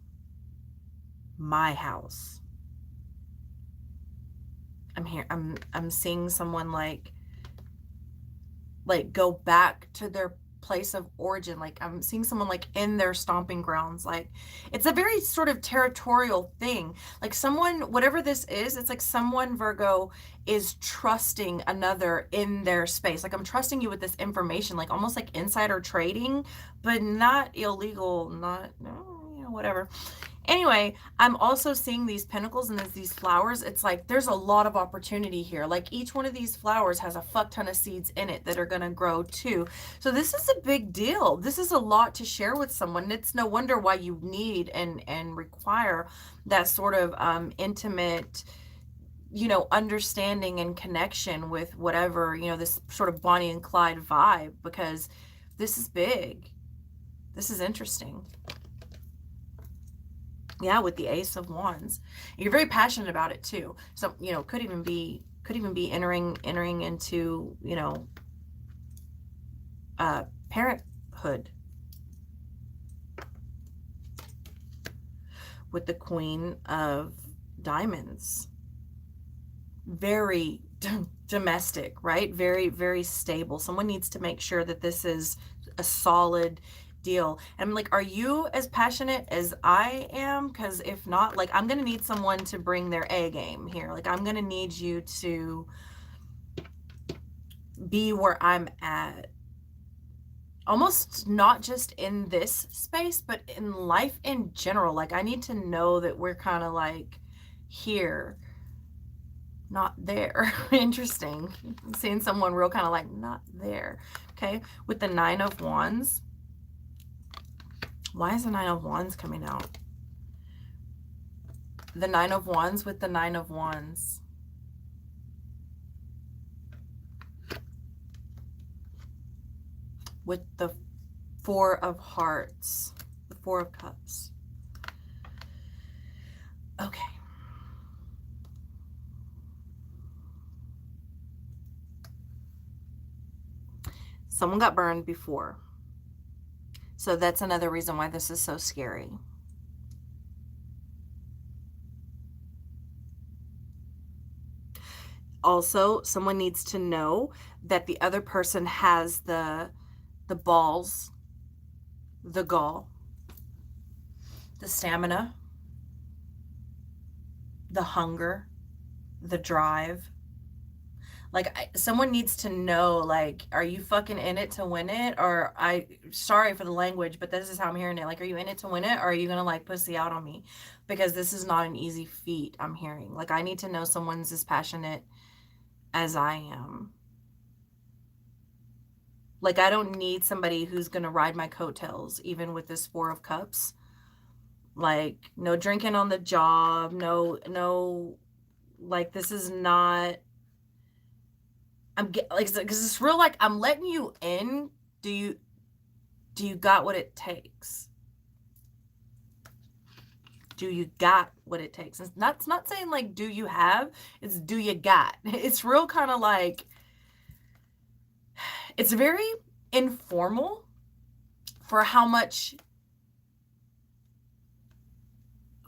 Speaker 1: My house. I'm seeing someone like go back to their place of origin. Like I'm seeing someone like in their stomping grounds. Like it's a very sort of territorial thing. Like someone, whatever this is, it's like someone, Virgo, is trusting another in their space. Like I'm trusting you with this information, like almost like insider trading, but not illegal, not, no, you know, whatever. Anyway, I'm also seeing these pentacles and there's these flowers. It's like there's a lot of opportunity here. Like each one of these flowers has a fuck ton of seeds in it that are going to grow too. So this is a big deal. This is a lot to share with someone. It's no wonder why you need and require that sort of intimate, you know, understanding and connection with whatever, you know, this sort of Bonnie and Clyde vibe, because this is big. This is interesting. Yeah, with the Ace of Wands. You're very passionate about it too. So, you know, could even be entering into, you know, parenthood with the Queen of Diamonds. Very domestic, right? Very, very stable. Someone needs to make sure that this is a solid deal. And I'm like, are you as passionate as I am? Because if not, like, I'm gonna need someone to bring their A game here. Like, I'm gonna need you to be where I'm at, almost not just in this space, but in life in general. Like, I need to know that we're kind of like here, not there. Interesting. I'm seeing someone real kind of like not there. Okay, with the Nine of Wands. Why is the Nine of Wands coming out? The Nine of Wands with the Nine of Wands. With the Four of Hearts. The Four of Cups. Okay. Someone got burned before. So that's another reason why this is so scary. Also, someone needs to know that the other person has the balls, the gall, the stamina, the hunger, the drive. Like, someone needs to know, like, are you fucking in it to win it? Or sorry for the language, but this is how I'm hearing it. Like, are you in it to win it? Or are you going to, like, pussy out on me? Because this is not an easy feat, I'm hearing. Like, I need to know someone's as passionate as I am. Like, I don't need somebody who's going to ride my coattails, even with this Four of Cups. Like, no drinking on the job. No, like, this is not... I'm like, because it's real, like, I'm letting you in. Do you got what it takes? Do you got what it takes? It's not saying like, do you have? It's do you got? It's real kind of like, it's very informal for how much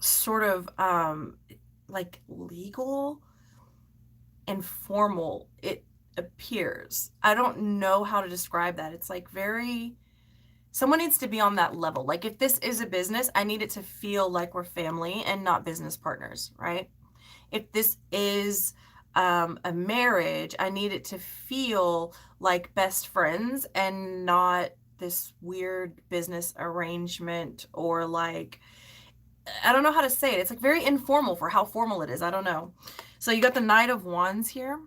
Speaker 1: sort of like legal and formal it appears. I don't know how to describe that. It's like very, someone needs to be on that level. Like, if this is a business, I need it to feel like we're family and not business partners, right? If this is a marriage, I need it to feel like best friends and not this weird business arrangement, or like, I don't know how to say it. It's like very informal for how formal it is. I don't know. So you got the Knight of Wands here.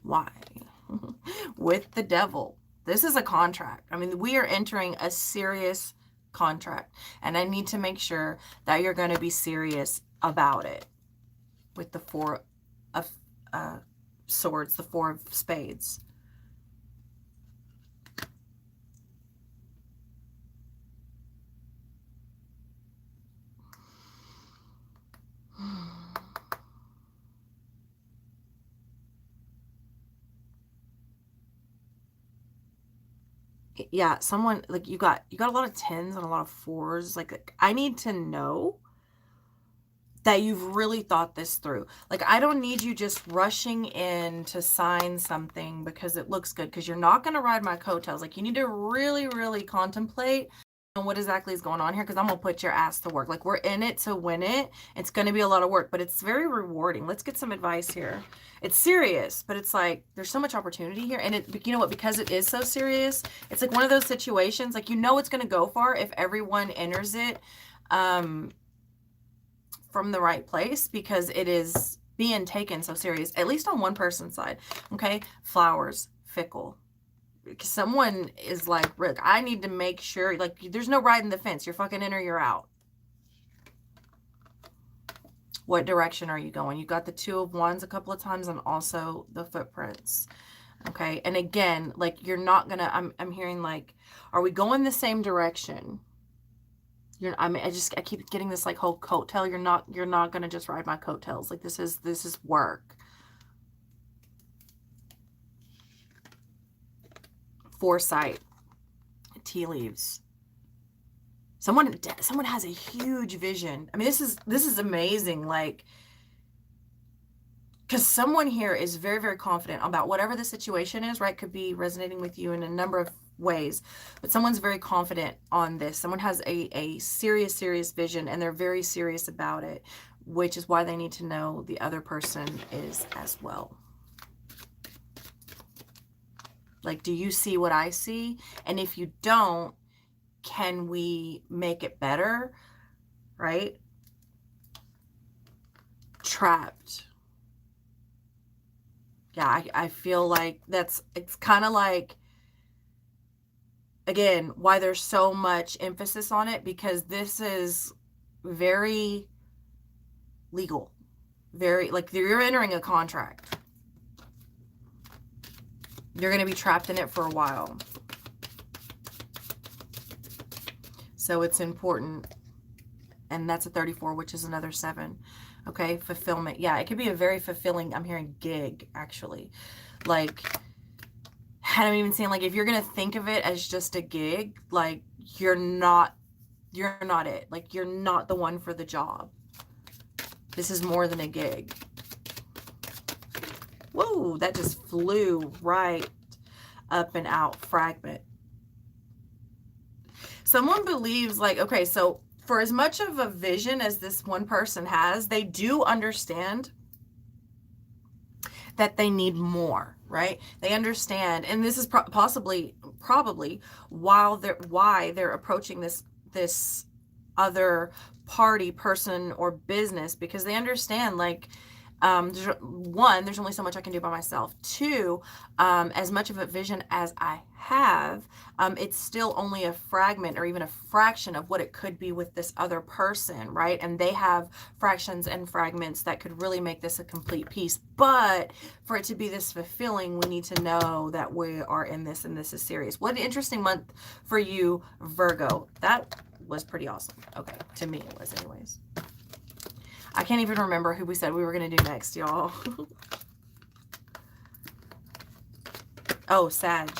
Speaker 1: Why? With the Devil. This is a contract. I mean, we are entering a serious contract, and I need to make sure that you're going to be serious about it. With the Four of Swords, the Four of Spades. Yeah, someone like you got a lot of tens and a lot of fours. Like I need to know that you've really thought this through. Like, I don't need you just rushing in to sign something because it looks good, because you're not going to ride my coattails. Like, you need to really, really contemplate on what exactly is going on here, because I'm going to put your ass to work. Like, we're in it to win it. It's going to be a lot of work, but it's very rewarding. Let's get some advice here. It's serious, but it's like, there's so much opportunity here. And it, you know what, because it is so serious, it's like one of those situations, like, you know, it's going to go far if everyone enters it, from the right place, because it is being taken so serious, at least on one person's side. Okay, flowers, fickle. Someone is like, Rick, I need to make sure, like, there's no riding the fence. You're fucking in or you're out. What direction are you going? You got the Two of Wands a couple of times, and also the footprints. Okay, and again, like, you're not gonna, I'm hearing like, are we going the same direction? I keep getting this like whole coattail. You're not gonna just ride my coattails. Like, this is work. Foresight, tea leaves. Someone has a huge vision. I mean, this is amazing. Like, because someone here is very, very confident about whatever the situation is, right? Could be resonating with you in a number of ways, but someone's very confident on this. Someone has a serious, serious vision, and they're very serious about it, which is why they need to know the other person is as well. Like, do you see what I see? And if you don't, can we make it better? Right? Trapped. Yeah, I feel like it's kind of like, again, why there's so much emphasis on it, because this is very legal. Very, like, you're entering a contract. You're going to be trapped in it for a while. So it's important. And that's a 34, which is another 7. Okay, fulfillment. Yeah, it could be a very fulfilling, I'm hearing gig, actually. Like, I'm even saying, like, if you're going to think of it as just a gig, like, you're not it. Like, you're not the one for the job. This is more than a gig. Whoa, that just flew right up and out. Fragment. Someone believes, like, okay, so for as much of a vision as this one person has, they do understand that they need more, right? They understand, and this is probably why they're approaching this other party, person, or business, because they understand, like, there's only so much I can do by myself. 2, as much of a vision as I have, it's still only a fragment or even a fraction of what it could be with this other person, right? And they have fractions and fragments that could really make this a complete piece. But for it to be this fulfilling, we need to know that we are in this, and this is serious. What an interesting month for you, Virgo. That was pretty awesome. Okay, to me it was, anyways. I can't even remember who we said we were going to do next, y'all. Oh, Sag.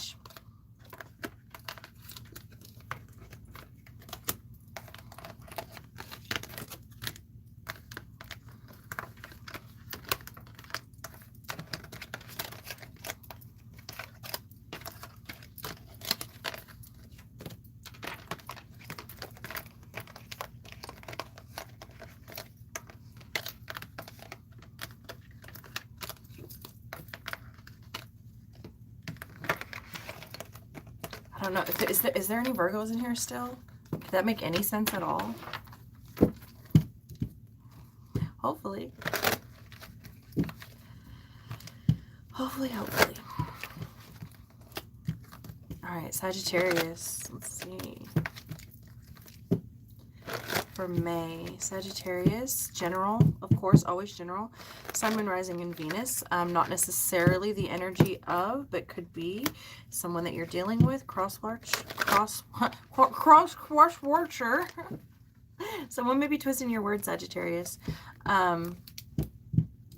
Speaker 1: I don't know. Is there any Virgos in here still? Could that make any sense at all? Hopefully. Hopefully. All right, Sagittarius. Let's see. For May, Sagittarius, general, of course, always general. Sun, Moon, Rising, and Venus. Not necessarily the energy of, but could be someone that you're dealing with. Cross-watcher. Someone may be twisting your words, Sagittarius.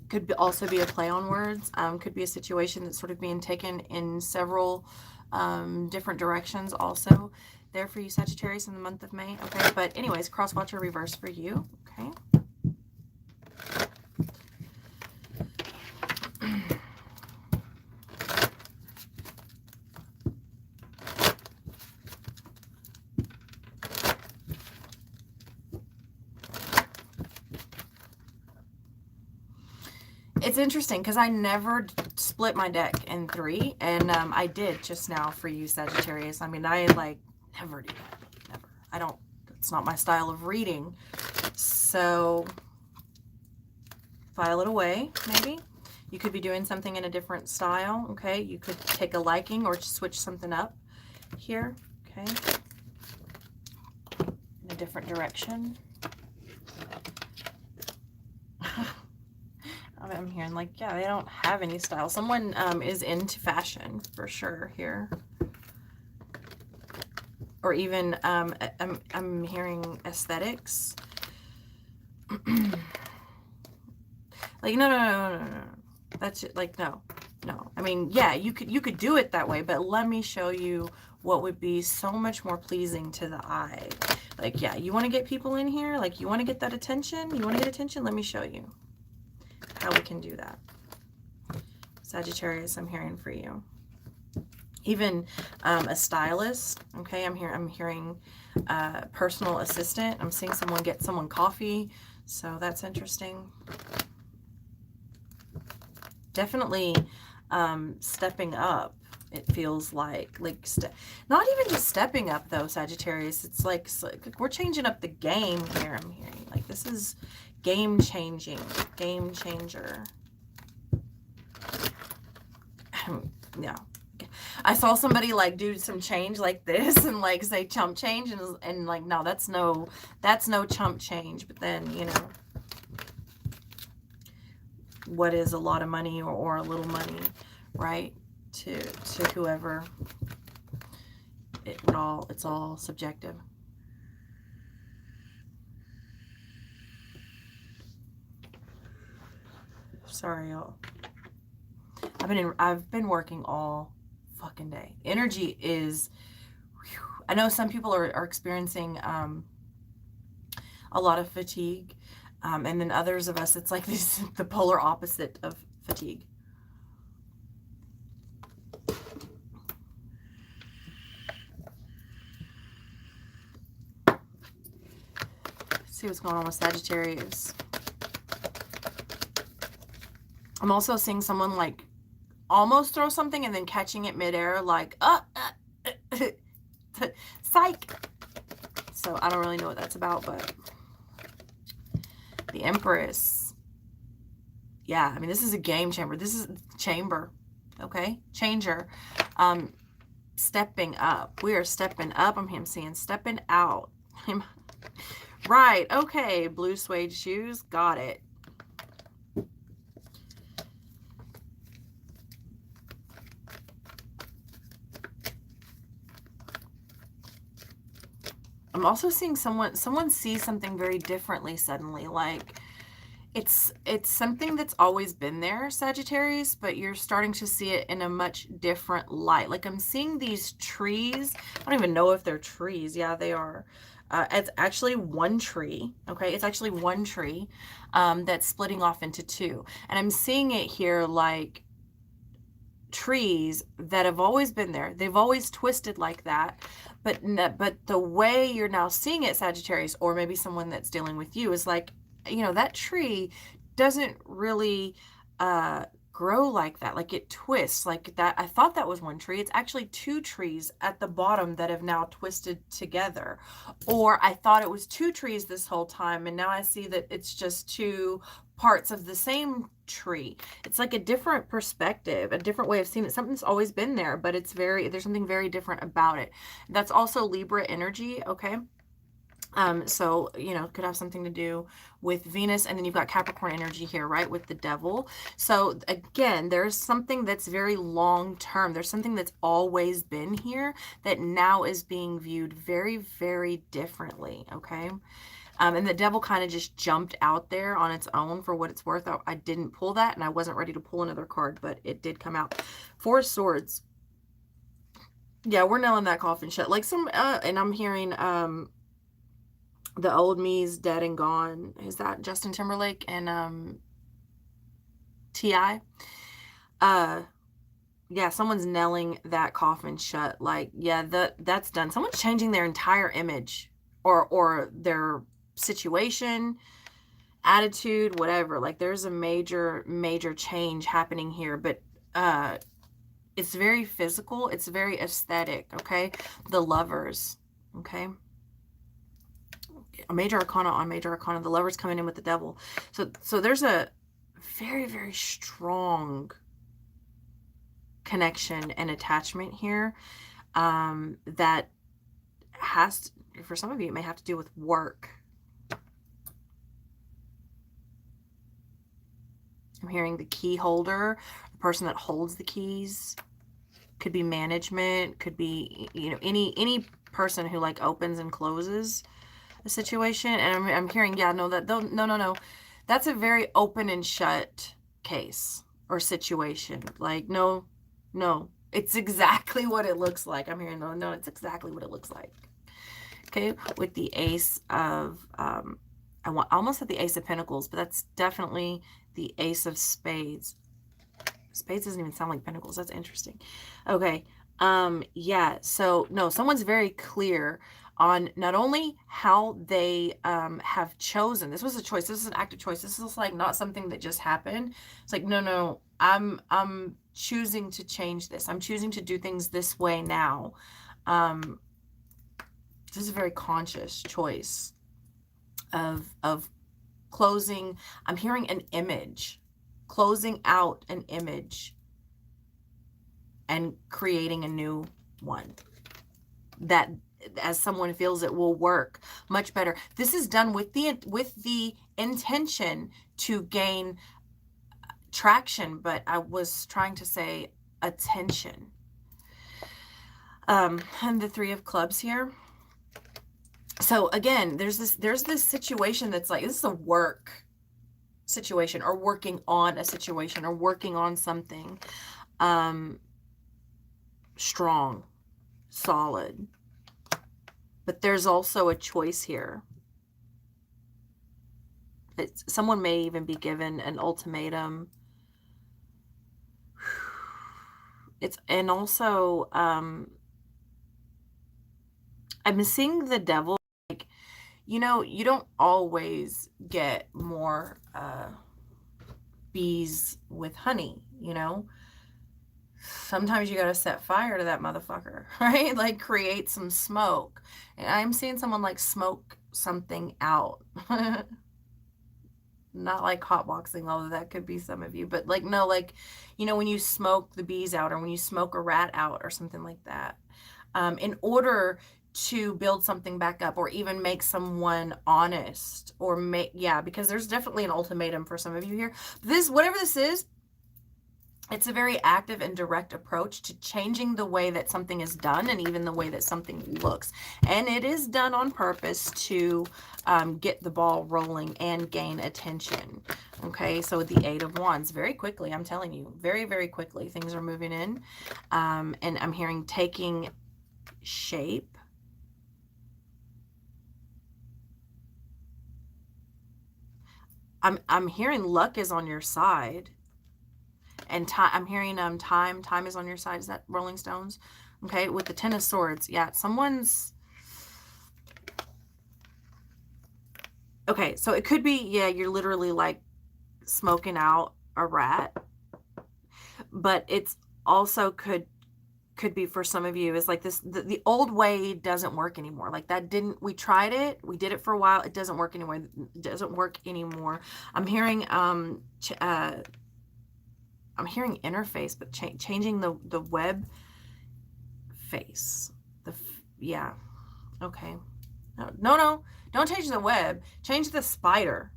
Speaker 1: Could Could also be a play on words. Could be a situation that's sort of being taken in several different directions also there for you, Sagittarius, in the month of May. Okay, but anyways, cross watcher reverse for you. Okay. It's interesting because I never split my deck in 3, and I did just now for you, Sagittarius. I mean, I like never do that. Never. I don't, it's not my style of reading. So file it away, maybe. You could be doing something in a different style, okay? You could take a liking or switch something up here, okay? In a different direction. I'm hearing like, yeah, they don't have any style. Someone is into fashion for sure here. Or even, I'm hearing aesthetics. Like, no. That's it. Like, no. I mean, yeah, you could do it that way, but let me show you what would be so much more pleasing to the eye. Like, yeah, you want to get people in here? Like, you want to get that attention? You want to get attention? Let me show you how we can do that. Sagittarius, I'm hearing for you. Even a stylist, okay? I'm hearing personal assistant. I'm seeing someone get someone coffee, so that's interesting. Definitely stepping up. It feels like not even just stepping up though, Sagittarius. It's like we're changing up the game here. I'm hearing like this is game changing, game changer. Yeah. I saw somebody like do some change like this and like say chump change and like, no, that's no chump change. But then, you know, what is a lot of money or a little money, right? To whoever, it's all subjective. Sorry, y'all. I've been working all fucking day. Energy is, whew, I know some people are experiencing a lot of fatigue, and then others of us, it's like the polar opposite of fatigue. Let's see what's going on with Sagittarius. I'm also seeing someone like almost throw something and then catching it midair, like, psych. So I don't really know what that's about, but the Empress. Yeah, I mean, this is a game chamber. This is chamber, okay? Changer. Stepping up. We are stepping up. I'm seeing stepping out. Right, okay. Blue suede shoes. Got it. I'm also seeing someone sees something very differently suddenly. Like it's something that's always been there, Sagittarius, but you're starting to see it in a much different light. Like I'm seeing these trees. I don't even know if they're trees. Yeah, they are. It's actually one tree. Okay, it's actually one tree that's splitting off into 2. And I'm seeing it here like trees that have always been there. They've always twisted like that. But the way you're now seeing it, Sagittarius, or maybe someone that's dealing with you, is like, you know, that tree doesn't really grow like that. Like it twists like that. I thought that was one tree. It's actually 2 trees at the bottom that have now twisted together. Or I thought it was 2 trees this whole time, and now I see that it's just 2 parts of the same tree. It's like a different perspective, a different way of seeing it. Something's always been there, but there's something very different about it. That's also Libra energy, okay? So, you know, could have something to do with Venus, and then you've got Capricorn energy here, right, with the devil. So again, there's something that's very long term. There's something that's always been here that now is being viewed very, very differently, okay? And the devil kind of just jumped out there on its own. For what it's worth, I didn't pull that, and I wasn't ready to pull another card, but it did come out. Four of Swords. Yeah, we're nailing that coffin shut. Like and I'm hearing the old me's dead and gone. Is that Justin Timberlake and T.I.? Yeah, someone's nailing that coffin shut. Like, yeah, that's done. Someone's changing their entire image or their situation, attitude, whatever. Like, there's a major change happening here, but it's very physical. It's very aesthetic, okay? The Lovers, okay? A major arcana on major arcana. The Lovers coming in with the devil. So there's a very strong connection and attachment here that has to, for some of you, it may have to do with work. I'm hearing the key holder, the person that holds the keys. Could be management, could be, you know, any person who like opens and closes a situation. And I'm hearing, yeah, no, no, that's a very open and shut case or situation. Like, no, it's exactly what it looks like. I'm hearing, no, it's exactly what it looks like. Okay, with the Ace of, I almost said the Ace of Pentacles, but that's definitely the Ace of Spades. Spades doesn't even sound like pentacles. That's interesting. Okay. Yeah. So no, someone's very clear on not only how they have chosen. This was a choice. This is an active choice. This is like not something that just happened. It's like, no, I'm choosing to change this. I'm choosing to do things this way now. This is a very conscious choice of closing. I'm hearing an image. Closing out an image and creating a new one that, as someone feels, it will work much better. This is done with the intention to gain traction, but I was trying to say attention. And the Three of Clubs here. So again, there's this situation that's like, this is a work situation, or working on a situation, or working on something strong, solid. But there's also a choice here. Someone may even be given an ultimatum. And also I'm seeing the devil, like, you know, you don't always get more bees with honey, you know. Sometimes you got to set fire to that motherfucker, right? Like, create some smoke. And I'm seeing someone like smoke something out. Not like hotboxing, although that could be some of you, but like, no, like, you know, when you smoke the bees out, or when you smoke a rat out, or something like that, in order to build something back up, or even make someone honest, or because there's definitely an ultimatum for some of you here. This, whatever this is, it's a very active and direct approach to changing the way that something is done, and even the way that something looks. And it is done on purpose to get the ball rolling and gain attention. Okay, so with the Eight of Wands, very quickly, I'm telling you, very quickly, things are moving in. And I'm hearing taking shape. I'm hearing luck is on your side. And time, I'm hearing time is on your side. Is that Rolling Stones? Okay, with the Ten of Swords. Yeah, someone's... Okay, so it could be, yeah, you're literally like smoking out a rat. But it's also could be for some of you is like this, the old way doesn't work anymore. Like, that didn't, we tried it, we did it for a while, it doesn't work anymore. It doesn't work anymore. I'm hearing interface, but changing the web face. Yeah. Okay. No. Don't change the web. Change the spider.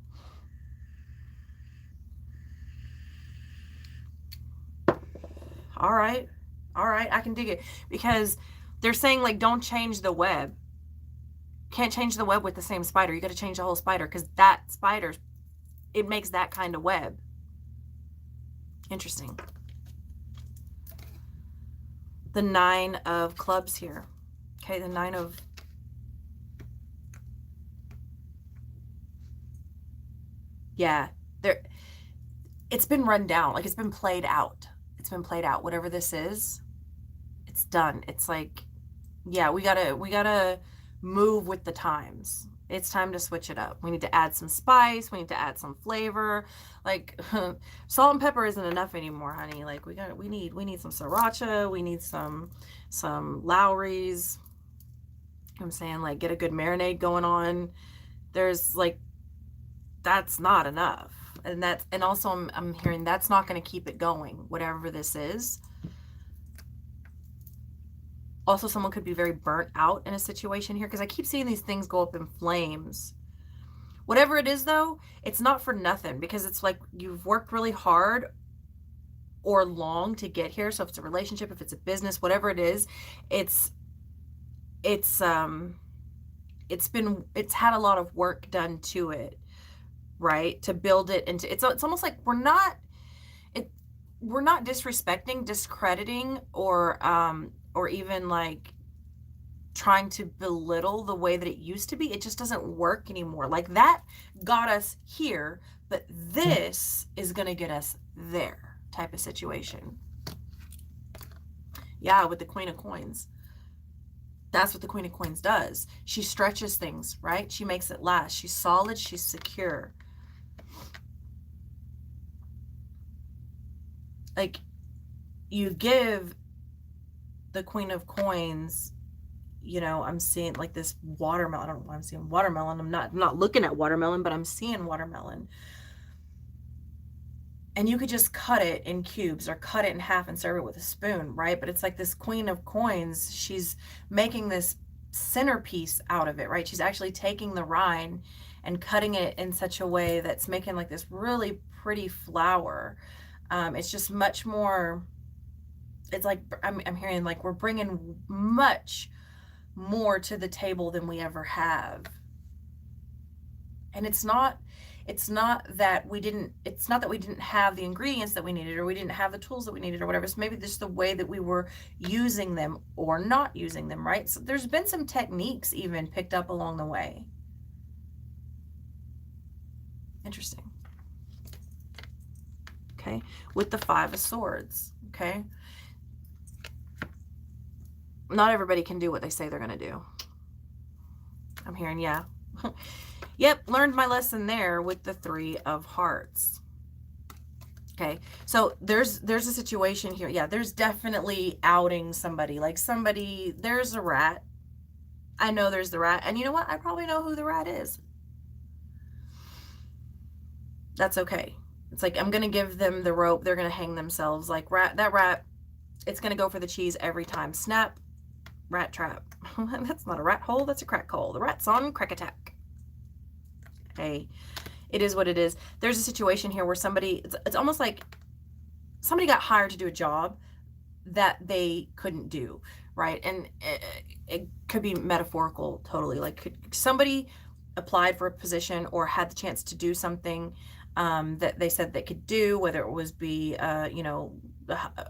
Speaker 1: All right. I can dig it, because they're saying, like, don't change the web. Can't change the web with the same spider. You got to change the whole spider, because that spider, it makes that kind of web. Interesting. The 9 of clubs here. Okay, the 9 of... Yeah, there... It's been run down. Like, it's been played out. It's been played out. Whatever this is, it's done. It's like, yeah, we gotta move with the times. It's time to switch it up. We need to add some spice. We need to add some flavor. Like, salt and pepper isn't enough anymore, honey. Like, we need some sriracha. We need some Lowry's. I'm saying, like, get a good marinade going on. There's like, that's not enough. And also I'm hearing that's not going to keep it going, whatever this is. Also, someone could be very burnt out in a situation here, because I keep seeing these things go up in flames. Whatever it is, though, it's not for nothing, because it's like you've worked really hard or long to get here. So if it's a relationship, if it's a business, whatever it is, it's had a lot of work done to it, right? To build it into, it's almost like we're not disrespecting, discrediting, or even like trying to belittle the way that it used to be. It just doesn't work anymore. Like, that got us here, but this is going to get us there type of situation. Yeah, with the Queen of Coins. That's what the Queen of Coins does. She stretches things, right? She makes it last. She's solid. She's secure. Like, you give the Queen of Coins, you know, I'm seeing like this watermelon. I don't know why I'm seeing watermelon. I'm not looking at watermelon, but I'm seeing watermelon. And you could just cut it in cubes or cut it in half and serve it with a spoon, right? But it's like this Queen of Coins, she's making this centerpiece out of it, right? She's actually taking the rind and cutting it in such a way that's making like this really pretty flower. It's just much more, it's like, I'm hearing like we're bringing much more to the table than we ever have. And it's not that we didn't have the ingredients that we needed, or we didn't have the tools that we needed, or whatever. It's maybe just the way that we were using them or not using them, right? So there's been some techniques even picked up along the way. Interesting. Okay, with the 5 of Swords, okay? Not everybody can do what they say they're going to do. I'm hearing, yeah. Yep, learned my lesson there with the 3 of Hearts. Okay, so there's a situation here. Yeah, there's definitely outing somebody. Like, somebody, there's a rat. I know there's the rat. And you know what? I probably know who the rat is. That's okay. It's like, I'm going to give them the rope. They're going to hang themselves. Like, that rat, it's going to go for the cheese every time. Snap, rat trap. That's not a rat hole. That's a crack hole. The rat's on crack attack. Hey, it is what it is. There's a situation here where somebody, it's almost like somebody got hired to do a job that they couldn't do, right? And it could be metaphorical totally. Like, somebody applied for a position or had the chance to do something that they said they could do, whether it was you know,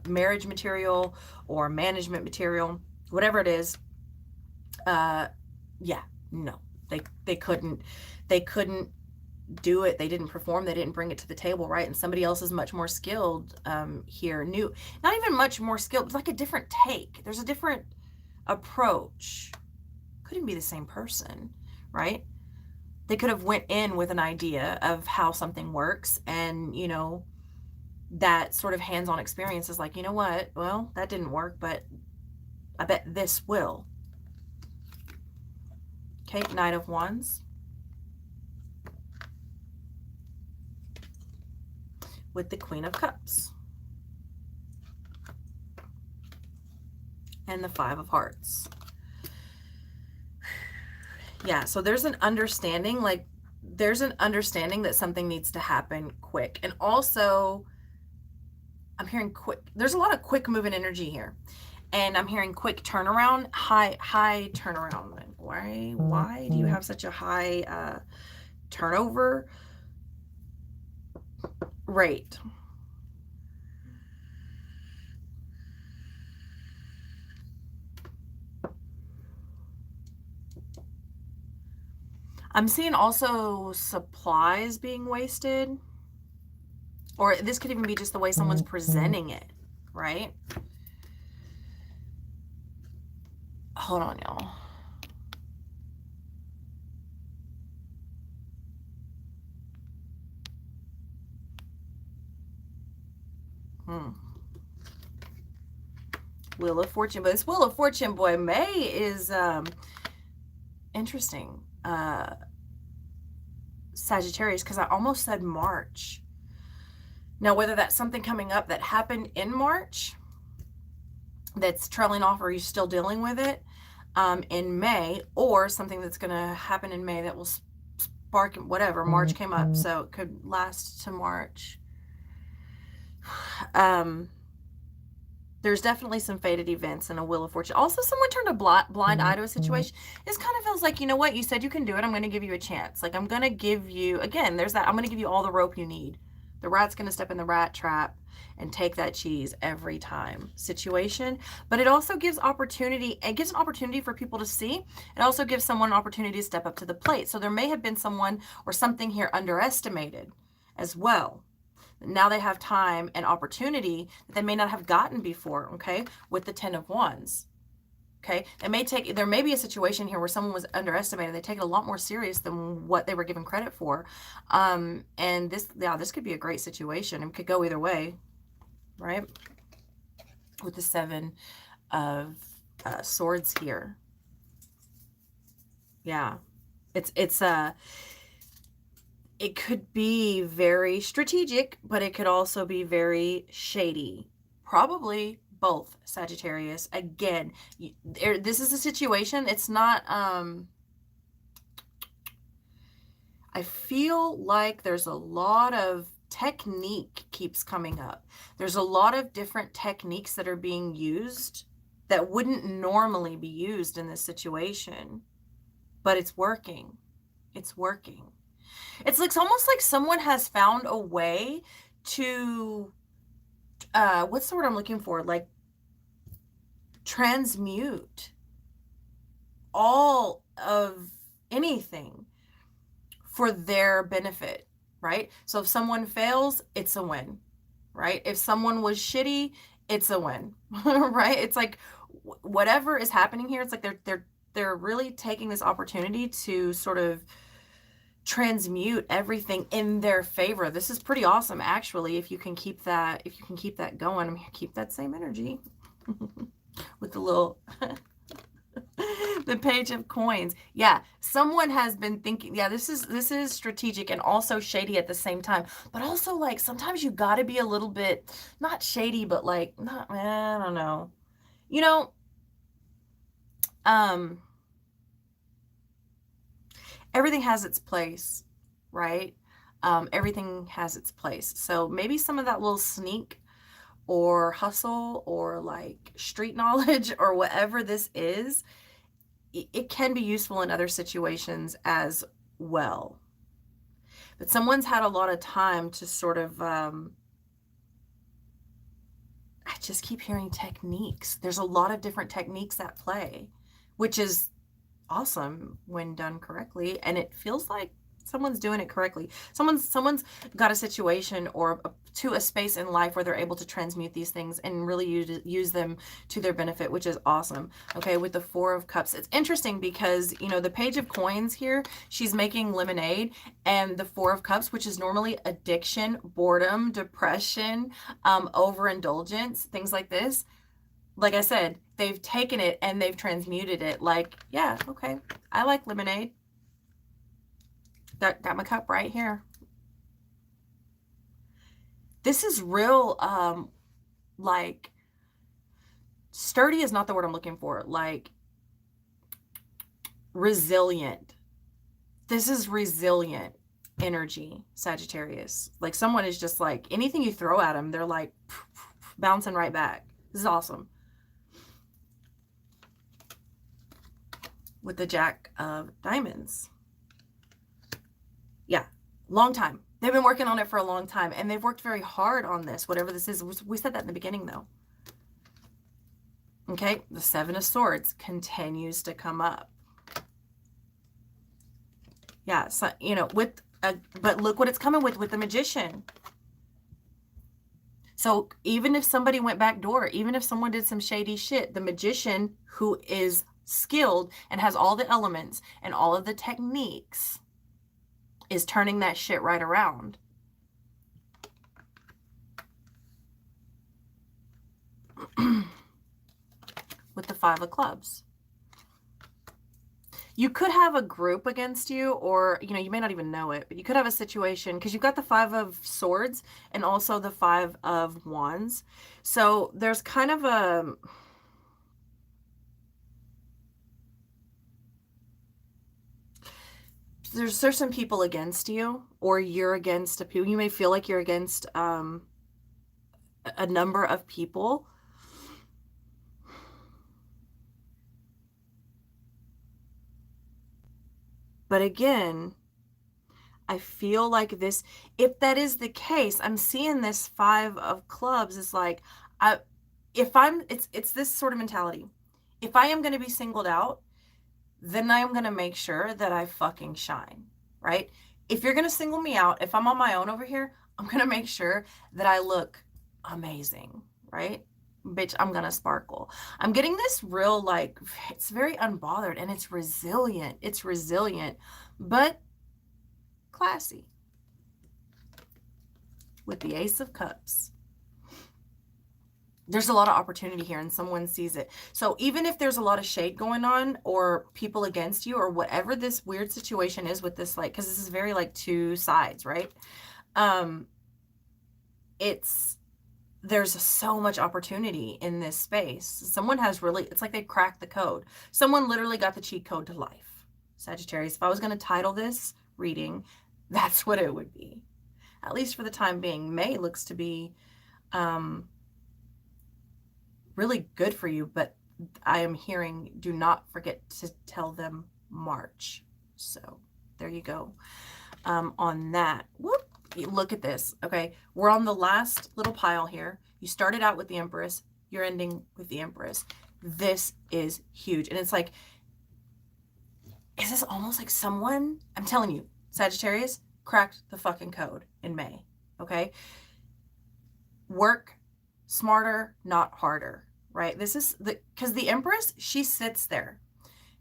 Speaker 1: marriage material or management material, whatever it is. Yeah, no, they couldn't do it. They didn't perform. They didn't bring it to the table, right? And somebody else is much more skilled here. Not even much more skilled. It's like a different take. There's a different approach. Couldn't be the same person, right? They could have went in with an idea of how something works, and, you know, that sort of hands-on experience is like, you know what? Well, that didn't work, but I bet this will. Okay, Knight of Wands. With the Queen of Cups. And the 5 of Hearts. Yeah, so there's an understanding, like, there's an understanding that something needs to happen quick. And also, I'm hearing quick. There's a lot of quick moving energy here. And I'm hearing quick turnaround, high turnaround. Why do you have such a high turnover rate? I'm seeing also supplies being wasted. Or this could even be just the way someone's presenting it, right? Hold on, y'all. Wheel of Fortune. But this Wheel of Fortune, boy, May is interesting. Sagittarius, because I almost said March. Now, whether that's something coming up that happened in March that's trailing off, or are you still dealing with it in May, or something that's going to happen in May that will spark whatever. March came up, so it could last to March. There's definitely some fated events and a Wheel of Fortune. Also, someone turned a blind eye to a situation. This kind of feels like, you know what? You said you can do it. I'm going to give you a chance. Like, I'm going to give you, again, there's that. I'm going to give you all the rope you need. The rat's going to step in the rat trap and take that cheese every time situation. But it also gives opportunity. It gives an opportunity for people to see. It also gives someone an opportunity to step up to the plate. So there may have been someone or something here underestimated as well. Now they have time and opportunity that they may not have gotten before, okay, with the 10 of Wands. Okay, there may be a situation here where someone was underestimated. They take it a lot more serious than what they were given credit for. And this could be a great situation. It could go either way, right? With the 7 of Swords here. Yeah, it could be very strategic, but it could also be very shady. Probably both, Sagittarius. Again, this is a situation. It's not, I feel like there's a lot of technique keeps coming up. There's a lot of different techniques that are being used that wouldn't normally be used in this situation, but it's working. It's working. It's almost like someone has found a way to, what's the word I'm looking for? Like, transmute all of anything for their benefit, right? So if someone fails, it's a win, right? If someone was shitty, it's a win, right? It's like whatever is happening here, it's like they're really taking this opportunity to sort of transmute everything in their favor. This is pretty awesome, actually. If you can keep that going, I mean, keep that same energy with the little the Page of Coins. Yeah, someone has been thinking, yeah, this is strategic and also shady at the same time. But also, like, sometimes you got to be a little bit not shady, but like, not, I don't know. You know, everything has its place, right? Everything has its place. So maybe some of that little sneak or hustle or like street knowledge or whatever this is, it can be useful in other situations as well. But someone's had a lot of time to sort of, I just keep hearing techniques. There's a lot of different techniques at play, which is awesome when done correctly. And it feels like someone's doing it correctly. Someone's got a situation or to a space in life where they're able to transmute these things and really use them to their benefit, which is awesome. Okay, with the 4 of Cups, it's interesting because, you know, the Page of Coins here, she's making lemonade, and the 4 of Cups, which is normally addiction, boredom, depression, overindulgence, things like this. Like I said, they've taken it and they've transmuted it. Like, yeah, okay, I like lemonade. Got my cup right here. This is real, like, sturdy is not the word I'm looking for. Like, resilient. This is resilient energy, Sagittarius. Like, someone is just like, anything you throw at them, they're like bouncing right back. This is awesome. with the Jack of Diamonds. Yeah, long time. They've been working on it for a long time, and they've worked very hard on this, whatever this is. We said that in the beginning, though. Okay, the Seven of Swords continues to come up. Yeah, so, you know, but look what it's coming with the Magician. So even if somebody went backdoor, even if someone did some shady shit, the Magician, who is skilled and has all the elements and all of the techniques, is turning that shit right around. With the Five of Clubs. You could have a group against you, or, you know, you may not even know it, but you could have a situation, because you've got the Five of Swords and also the Five of Wands. So there's kind of a... There's some people against you, or you're against a people. You may feel like you're against a number of people. But again, I feel like this, if that is the case, I'm seeing this Five of Clubs is like, it's this sort of mentality. If I am going to be singled out, then I am going to make sure that I fucking shine, right? If you're going to single me out, if I'm on my own over here, I'm going to make sure that I look amazing, right? Bitch, I'm going to sparkle. I'm getting this real, like, it's very unbothered, and it's resilient. It's resilient, but classy. With the Ace of Cups. There's a lot of opportunity here, and someone sees it. So even if there's a lot of shade going on, or people against you, or whatever this weird situation is with this, like, because this is very like two sides, right? There's so much opportunity in this space. Someone has really, it's like they cracked the code. Someone literally got the cheat code to life. Sagittarius, if I was going to title this reading, that's what it would be. At least for the time being. May looks to be really good for you, but I am hearing, do not forget to tell them March. So there you go. On that, whoop, look at this. Okay, we're on the last little pile here. You started out with the Empress, you're ending with the Empress. This is huge. And it's like, is this almost like someone, I'm telling you, Sagittarius cracked the fucking code in May. Okay, work smarter, not harder, right? This is because the Empress, she sits there.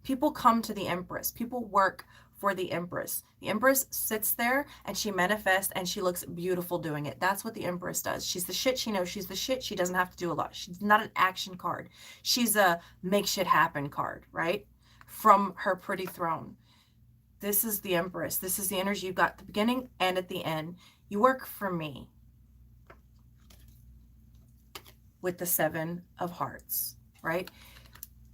Speaker 1: People come to the Empress. People work for the Empress. The Empress sits there and she manifests, and she looks beautiful doing it. That's what the Empress does. She's the shit. She knows she's the shit. She doesn't have to do a lot. She's not an action card. She's a make shit happen card, right? From her pretty throne. This is the Empress. This is the energy you've got at the beginning and at the end. You work for me. With the Seven of Hearts, right?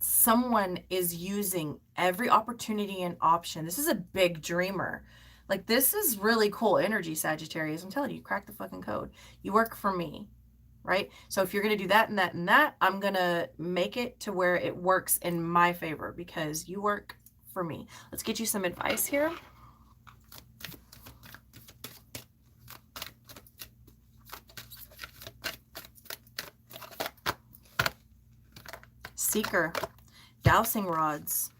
Speaker 1: Someone is using every opportunity and option. This is a big dreamer. Like, this is really cool energy, Sagittarius. I'm telling you, crack the fucking code. You work for me, right? So if you're going to do that and that and that, I'm going to make it to where it works in my favor, because you work for me. Let's get you some advice here. Seeker, dowsing rods.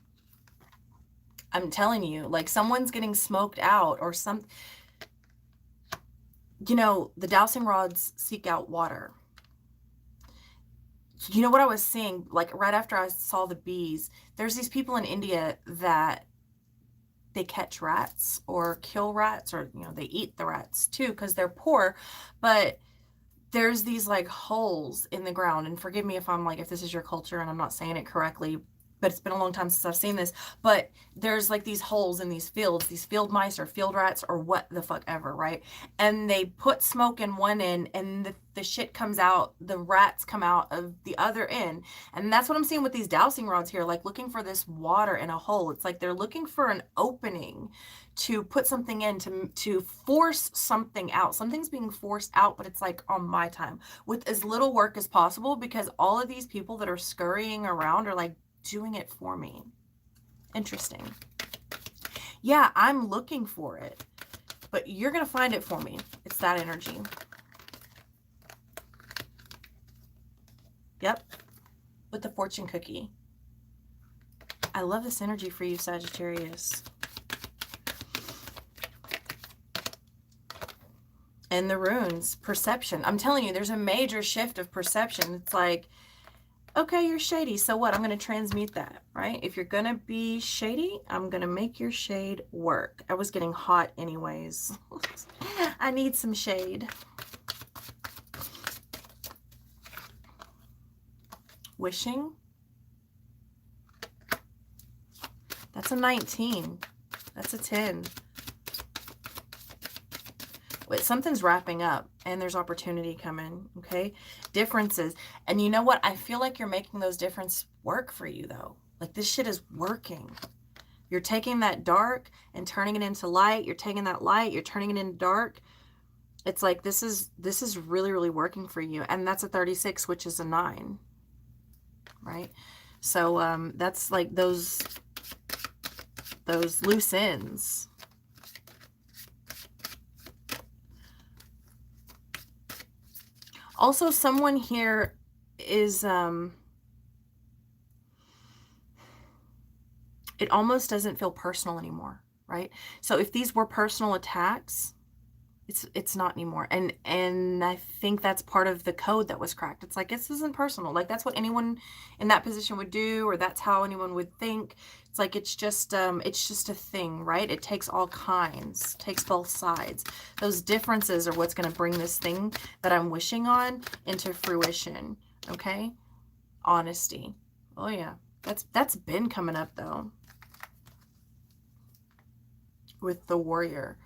Speaker 1: I'm telling you, like, someone's getting smoked out, or some, you know, the dowsing rods seek out water. You know what I was seeing, like, right after I saw the bees, there's these people in India that they catch rats or kill rats, or, you know, they eat the rats too because they're poor, but there's these like holes in the ground, and forgive me if I'm like, if this is your culture and I'm not saying it correctly, but it's been a long time since I've seen this, but there's like these holes in these fields, these field mice or field rats or what the fuck ever, right? And they put smoke in one end, and the shit comes out, the rats come out of the other end. And that's what I'm seeing with these dowsing rods here, like looking for this water in a hole. It's like they're looking for an opening to put something in, to force something out. Something's being forced out, but it's like on my time with as little work as possible, because all of these people that are scurrying around are like doing it for me. Interesting. Yeah, I'm looking for it, but you're going to find it for me. It's that energy. Yep. With the fortune cookie. I love this energy for you, Sagittarius. And the runes, perception. I'm telling you, there's a major shift of perception. It's like, okay, you're shady. So what? I'm going to transmute that, right? If you're going to be shady, I'm going to make your shade work. I was getting hot anyways. I need some shade. Wishing. That's a 19. That's a 10. Wait, something's wrapping up and there's opportunity coming, okay? Differences. And you know what? I feel like you're making those differences work for you, though. Like, this shit is working. You're taking that dark and turning it into light. You're taking that light, you're turning it into dark. It's like this is really, really working for you. And that's a 36, which is a 9, right? So that's like those loose ends. Also, someone here is, it almost doesn't feel personal anymore, right? So if these were personal attacks, it's not anymore. And I think that's part of the code that was cracked. It's like, this isn't personal. Like, that's what anyone in that position would do, or that's how anyone would think. It's like, it's just a thing, right? It takes all kinds, takes both sides. Those differences are what's going to bring this thing that I'm wishing on into fruition. Okay. Honesty. Oh yeah. That's been coming up though. With the warrior.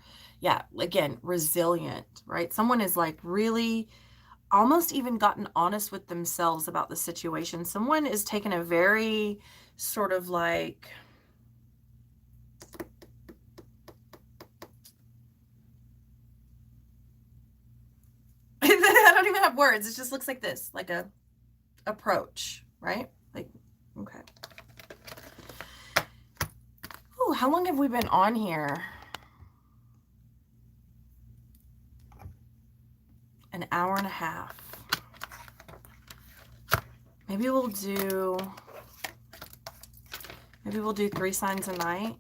Speaker 1: Yeah, again, resilient, right? Someone is like really almost even gotten honest with themselves about the situation. Someone is taking a very sort of like, I don't even have words. It just looks like this, like a approach, right? Like, okay. Oh, how long have we been on here? An hour and a half. Maybe we'll do 3 signs a night.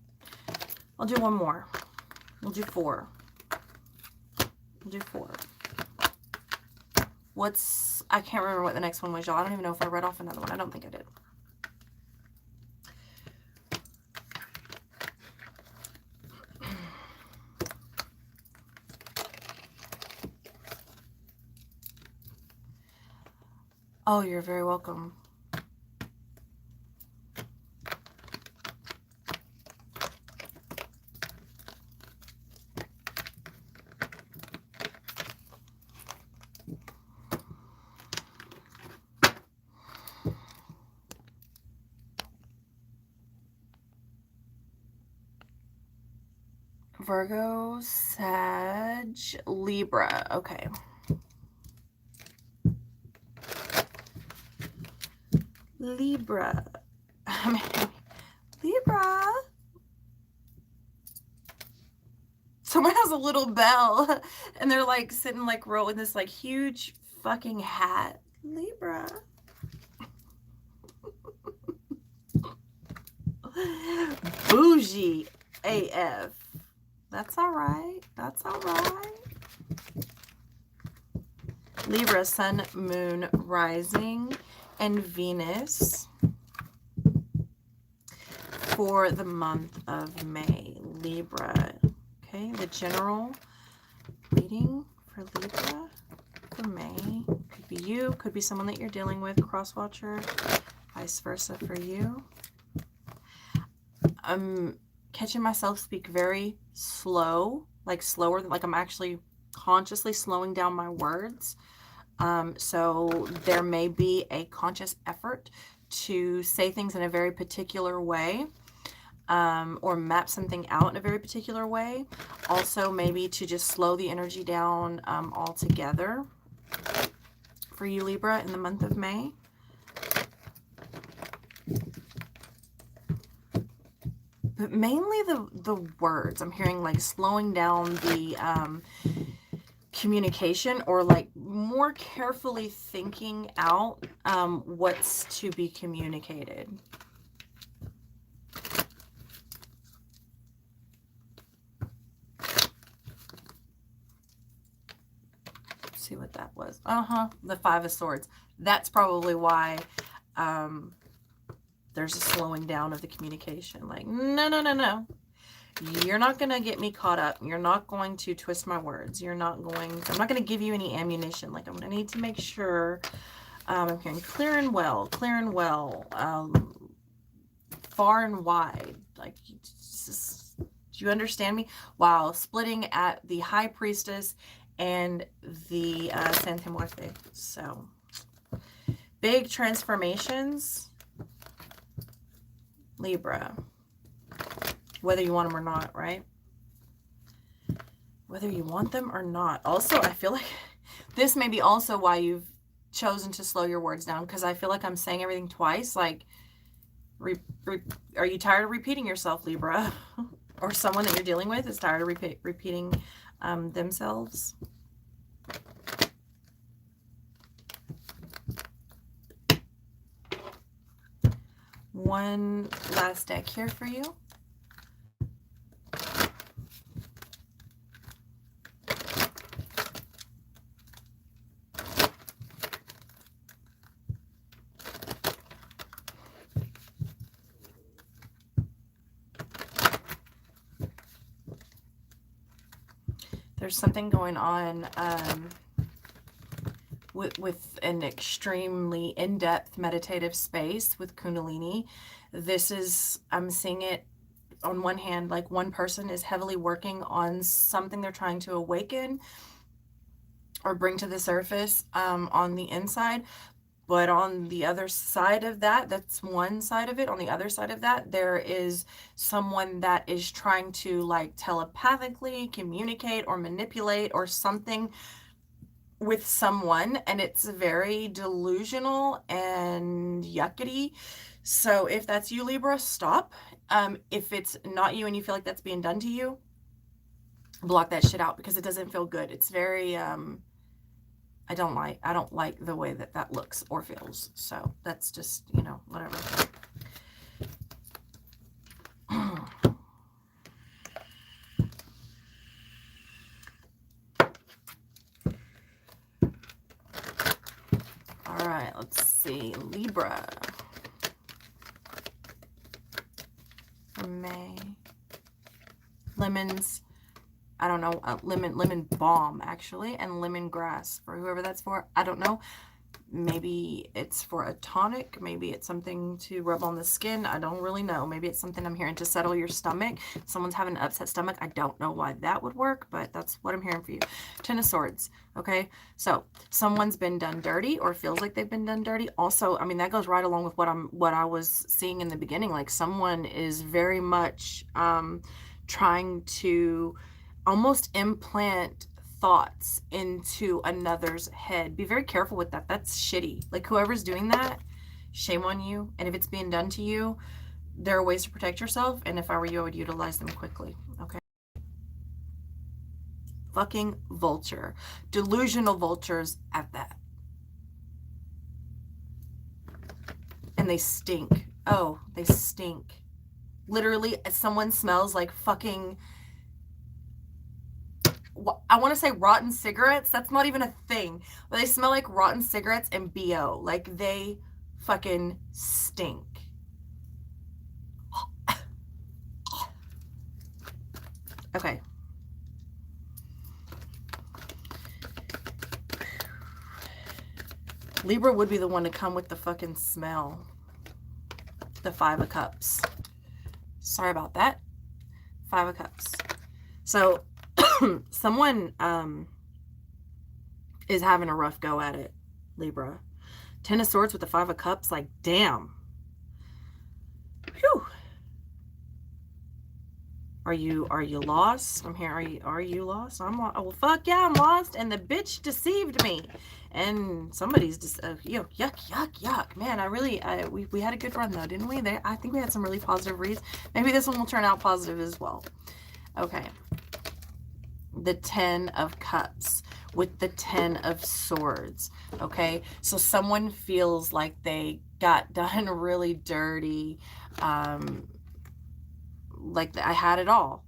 Speaker 1: I'll do one more. We'll do 4. We'll do 4. I can't remember what the next one was, y'all. I don't even know if I read off another one. I don't think I did. Oh, you're very welcome. Virgo, Sag, Libra. Okay. Libra. Libra. Someone has a little bell and they're like sitting like rolling this like huge fucking hat. Libra. Bougie AF. That's all right. That's all right. Libra, Sun, Moon, Rising, and Venus for the month of May. Libra. Okay, the general reading for Libra for May. Could be you, could be someone that you're dealing with, cross-watcher, vice versa for you. I'm catching myself speak very slow, like slower, like I'm actually consciously slowing down my words. So there may be a conscious effort to say things in a very particular way, or map something out in a very particular way. Also, maybe to just slow the energy down altogether for you, Libra, in the month of May. but mainly the words. I'm hearing like slowing down the communication, or like more carefully thinking out what's to be communicated. Let's see what that was. The Five of Swords. That's probably why there's a slowing down of the communication. Like, no, no, no, no. You're not going to get me caught up. You're not going to twist my words. I'm not going to give you any ammunition. Like, I'm going to need to make sure I'm hearing clear and well, far and wide. Like, do you understand me? Wow, splitting at the High Priestess and the Santa Muerte. So, big transformations, Libra. Whether you want them or not, right? Whether you want them or not. Also, I feel like this may be also why you've chosen to slow your words down, because I feel like I'm saying everything twice. Like, are you tired of repeating yourself, Libra? Or someone that you're dealing with is tired of repeating themselves? One last deck here for you. There's something going on with an extremely in-depth meditative space with Kundalini. This is, I'm seeing it on one hand, like one person is heavily working on something they're trying to awaken or bring to the surface on the inside. But on the other side of that, that's one side of it. On the other side of that, there is someone that is trying to like telepathically communicate or manipulate or something with someone, and it's very delusional and yuckety. So if that's you, Libra, stop. If it's not you and you feel like that's being done to you, block that shit out, because it doesn't feel good. It's very I don't like the way that that looks or feels. So that's just, you know, whatever. All right, let's see. Libra. For May. Lemons. I don't know, lemon balm, actually, and lemongrass. For whoever that's for, I don't know. Maybe it's for a tonic. Maybe it's something to rub on the skin. I don't really know. Maybe it's something I'm hearing to settle your stomach. Someone's having an upset stomach. I don't know why that would work, but that's what I'm hearing for you. Ten of Swords, okay? So someone's been done dirty or feels like they've been done dirty. Also, I mean, that goes right along with what I was seeing in the beginning. Like, someone is very much trying to almost implant thoughts into another's head. Be very careful with that. That's shitty. Like, whoever's doing that, shame on you. And if it's being done to you, there are ways to protect yourself. And if I were you, I would utilize them quickly. Okay. Fucking vulture. Delusional vultures at that. And they stink. Oh, they stink. Literally, someone smells like fucking, I want to say rotten cigarettes. That's not even a thing. But they smell like rotten cigarettes and BO. Like, they fucking stink. Okay. Libra would be the one to come with the fucking smell. The Five of Cups. Sorry about that. Five of Cups. So someone is having a rough go at it, Libra. Ten of Swords with the Five of Cups, like, damn. Whew. Are you lost? I'm here. Are you lost? I'm lost. Oh, well, fuck yeah, I'm lost. And the bitch deceived me. And somebody's just, yuck, yuck. Man, we had a good run though, didn't we? I think we had some really positive reads. Maybe this one will turn out positive as well. Okay. The 10 of Cups with the 10 of Swords. Okay. So someone feels like they got done really dirty. Like I had it all.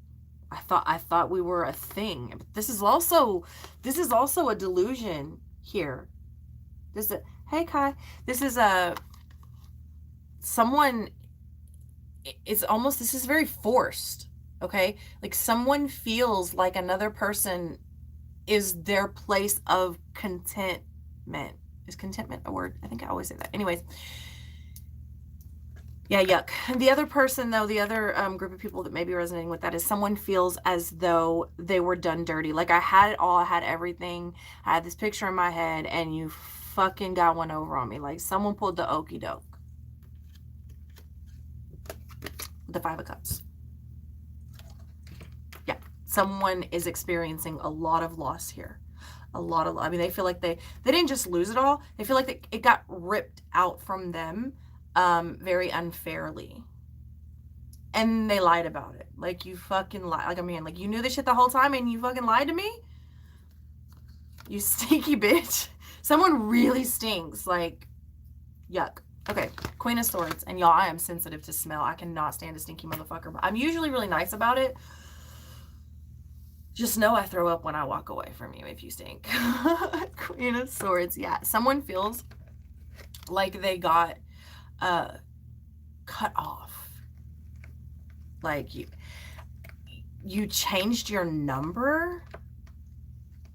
Speaker 1: I thought we were a thing. But this is also a delusion here. Hey Kai. This is someone, this is very forced. Okay? Like someone feels like another person is their place of contentment. Is contentment a word? I think I always say that. Anyways, yeah, yuck. The other person, though, the other group of people that may be resonating with that is someone feels as though they were done dirty. Like I had it all, I had everything. I had this picture in my head, and you fucking got one over on me. Like someone pulled the okie doke. The 5 of Cups. Yeah, someone is experiencing a lot of loss here. I mean, they feel like they didn't just lose it all. They feel like it got ripped out from them. Very unfairly, and they lied about it. Like you fucking lied. Like I mean, like you knew this shit the whole time and you fucking lied to me, you stinky bitch. Someone really stinks. Like yuck. Okay, Queen of Swords. And y'all, I am sensitive to smell. I cannot stand a stinky motherfucker, but I'm usually really nice about it. Just know I throw up when I walk away from you if you stink. Queen of Swords. Yeah, someone feels like they got cut off. Like you changed your number.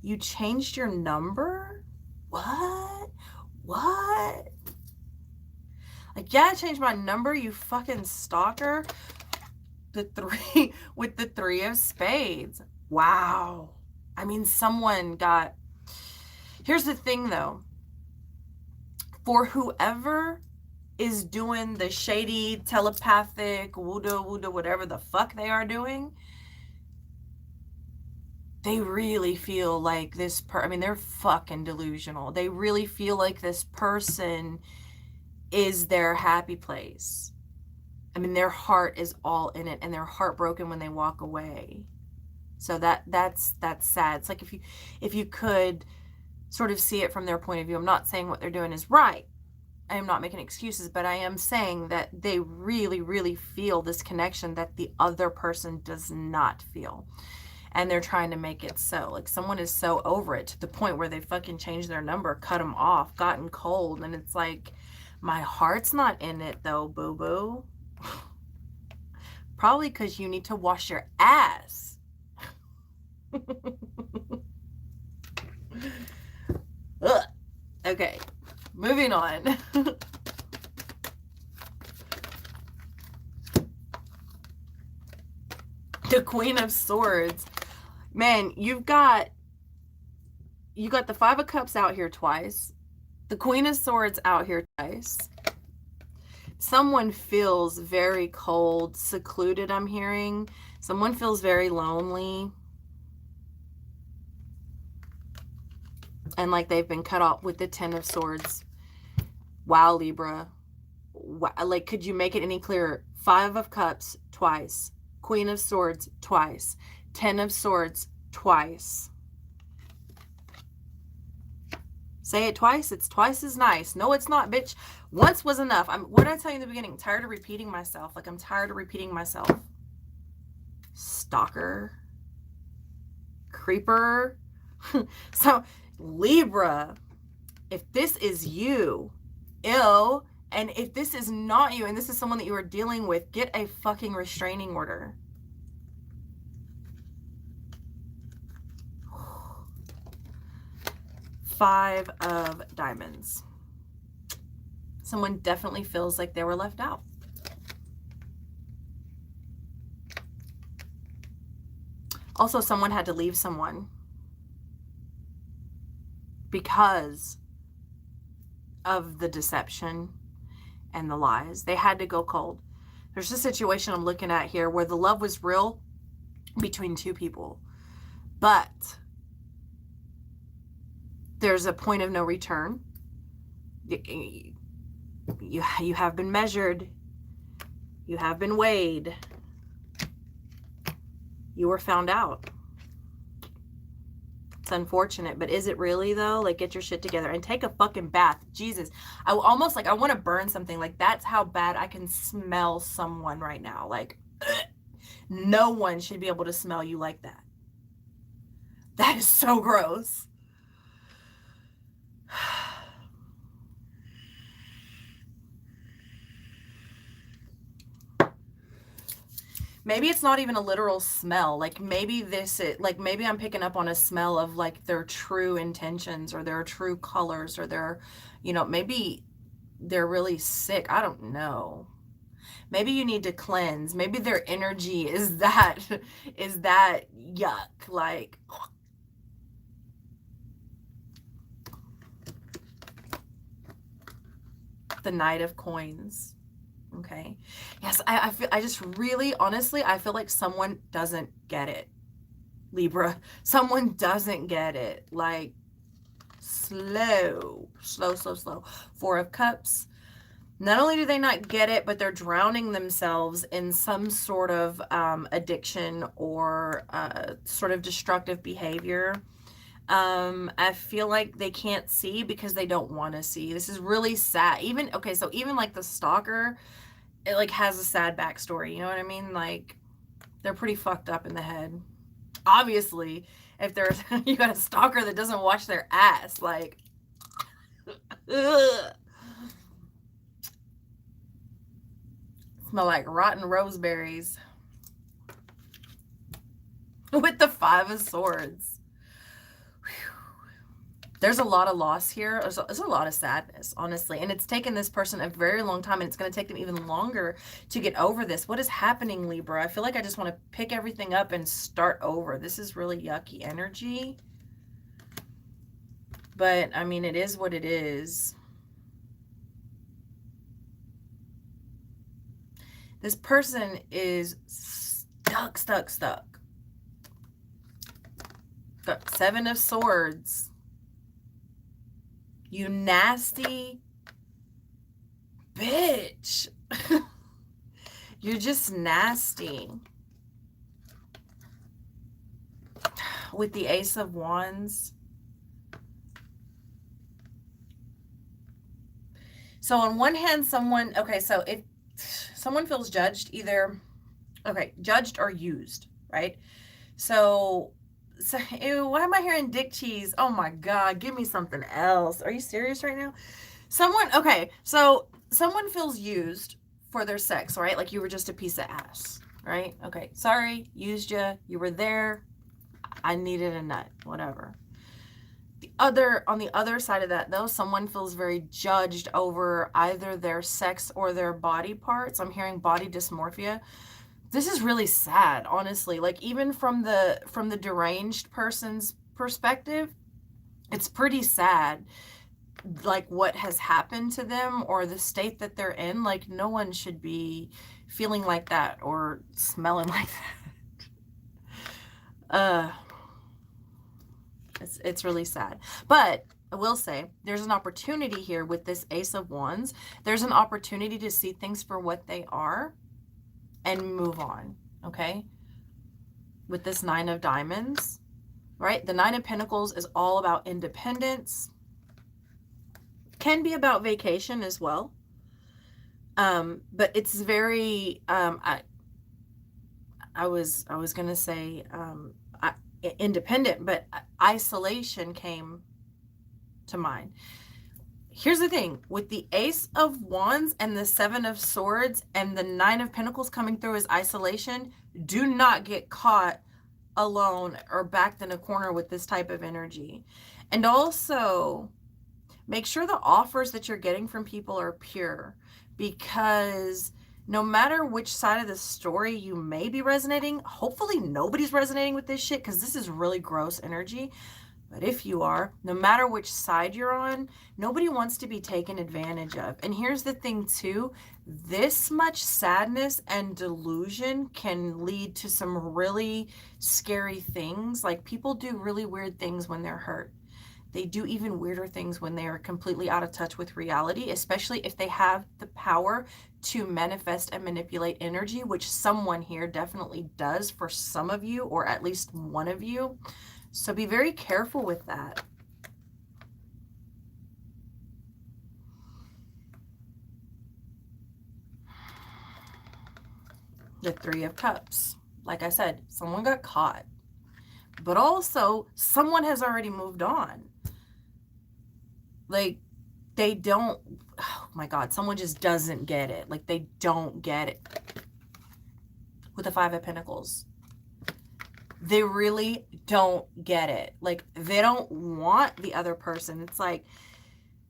Speaker 1: You changed your number? What? Like, yeah, I changed my number, you fucking stalker. With the 3 of Spades. Wow. I mean, someone got... Here's the thing, though. For whoever is doing the shady, telepathic, woo-da, whatever the fuck they are doing, they really feel like this I mean, they're fucking delusional. They really feel like this person is their happy place. I mean, their heart is all in it, and they're heartbroken when they walk away. So that's sad. It's like if you could sort of see it from their point of view. I'm not saying what they're doing is right. I am not making excuses, but I am saying that they really, really feel this connection that the other person does not feel. And they're trying to make it so. Like someone is so over it to the point where they fucking changed their number, cut them off, gotten cold. And it's like, my heart's not in it though, boo-boo. Probably because you need to wash your ass. Ugh. Okay, moving on. The Queen of Swords. Man, you got the 5 of Cups out here twice. The Queen of Swords out here twice. Someone feels very cold, secluded, I'm hearing. Someone feels very lonely. And like they've been cut off with the 10 of Swords. Wow, Libra. Wow. Like, could you make it any clearer? 5 of Cups twice. Queen of Swords twice. 10 of Swords twice. Say it twice. It's twice as nice. No, it's not, bitch. Once was enough. What did I tell you in the beginning? I'm tired of repeating myself. Like, I'm tired of repeating myself. Stalker. Creeper. So, Libra, if this is you, ill, and if this is not you, and this is someone that you are dealing with, get a fucking restraining order. Five of Diamonds. Someone definitely feels like they were left out. Also, someone had to leave someone because of the deception and the lies. They had to go cold. There's a situation I'm looking at here where the love was real, between two people. But there's a point of no return. You have been measured. You have been weighed. You were found out. It's unfortunate, but is it really though? Like, get your shit together and take a fucking bath. Jesus. I almost like, I want to burn something. Like, that's how bad I can smell someone right now. Like, ugh. No one should be able to smell you like that. That is so gross. Maybe it's not even a literal smell. Like, maybe maybe I'm picking up on a smell of like their true intentions or their true colors or their, maybe they're really sick. I don't know. Maybe you need to cleanse. Maybe their energy is that yuck. Like, the Knight of Coins. Okay. Yes, I just really, honestly, I feel like someone doesn't get it. Libra. Someone doesn't get it. Like, slow. Four of Cups. Not only do they not get it, but they're drowning themselves in some sort of addiction or sort of destructive behavior. I feel like they can't see because they don't want to see. This is really sad. Even like the stalker, it like has a sad backstory. You know what I mean? Like, they're pretty fucked up in the head. Obviously, if there's you got a stalker that doesn't wash their ass, like, ugh. Smell like rotten roseberries. With the Five of Swords. There's a lot of loss here. There's a lot of sadness, honestly. And it's taken this person a very long time, and it's going to take them even longer to get over this. What is happening, Libra? I feel like I just want to pick everything up and start over. This is really yucky energy. But, I mean, it is what it is. This person is stuck. Got Seven of Swords. You nasty bitch. You're just nasty. With the Ace of Wands. So on one hand, so if someone feels judged, judged or used, right? So ew, why am I hearing dick cheese? Oh my God, give me something else. Are you serious right now? Someone feels used for their sex, right? Like, you were just a piece of ass, right? Okay, sorry, used you. You were there. I needed a nut, whatever. On the other side of that, though, someone feels very judged over either their sex or their body parts. I'm hearing body dysmorphia. This is really sad, honestly. Like, even from the deranged person's perspective, it's pretty sad, like, what has happened to them or the state that they're in. Like, no one should be feeling like that or smelling like that. It's really sad. But I will say, there's an opportunity here with this Ace of Wands. There's an opportunity to see things for what they are and move on, okay? With this Nine of Diamonds, right? The Nine of Pentacles is all about independence. Can be about vacation as well. But it's very, I was going to say independent, but isolation came to mind. Here's the thing, with the Ace of Wands and the Seven of Swords and the Nine of Pentacles coming through as isolation, do not get caught alone or backed in a corner with this type of energy. And also, make sure the offers that you're getting from people are pure, because no matter which side of the story you may be resonating, hopefully nobody's resonating with this shit, because this is really gross energy. But if you are, no matter which side you're on, nobody wants to be taken advantage of. And here's the thing too, this much sadness and delusion can lead to some really scary things. Like people do really weird things when they're hurt. They do even weirder things when they are completely out of touch with reality, especially if they have the power to manifest and manipulate energy, which someone here definitely does for some of you, or at least one of you. So be very careful with that. The Three of Cups. Like I said, someone got caught. But also, someone has already moved on. Like, they don't, oh my God, someone just doesn't get it. Like, they don't get it. With the Five of Pentacles. They really don't get it. Like, they don't want the other person. It's like,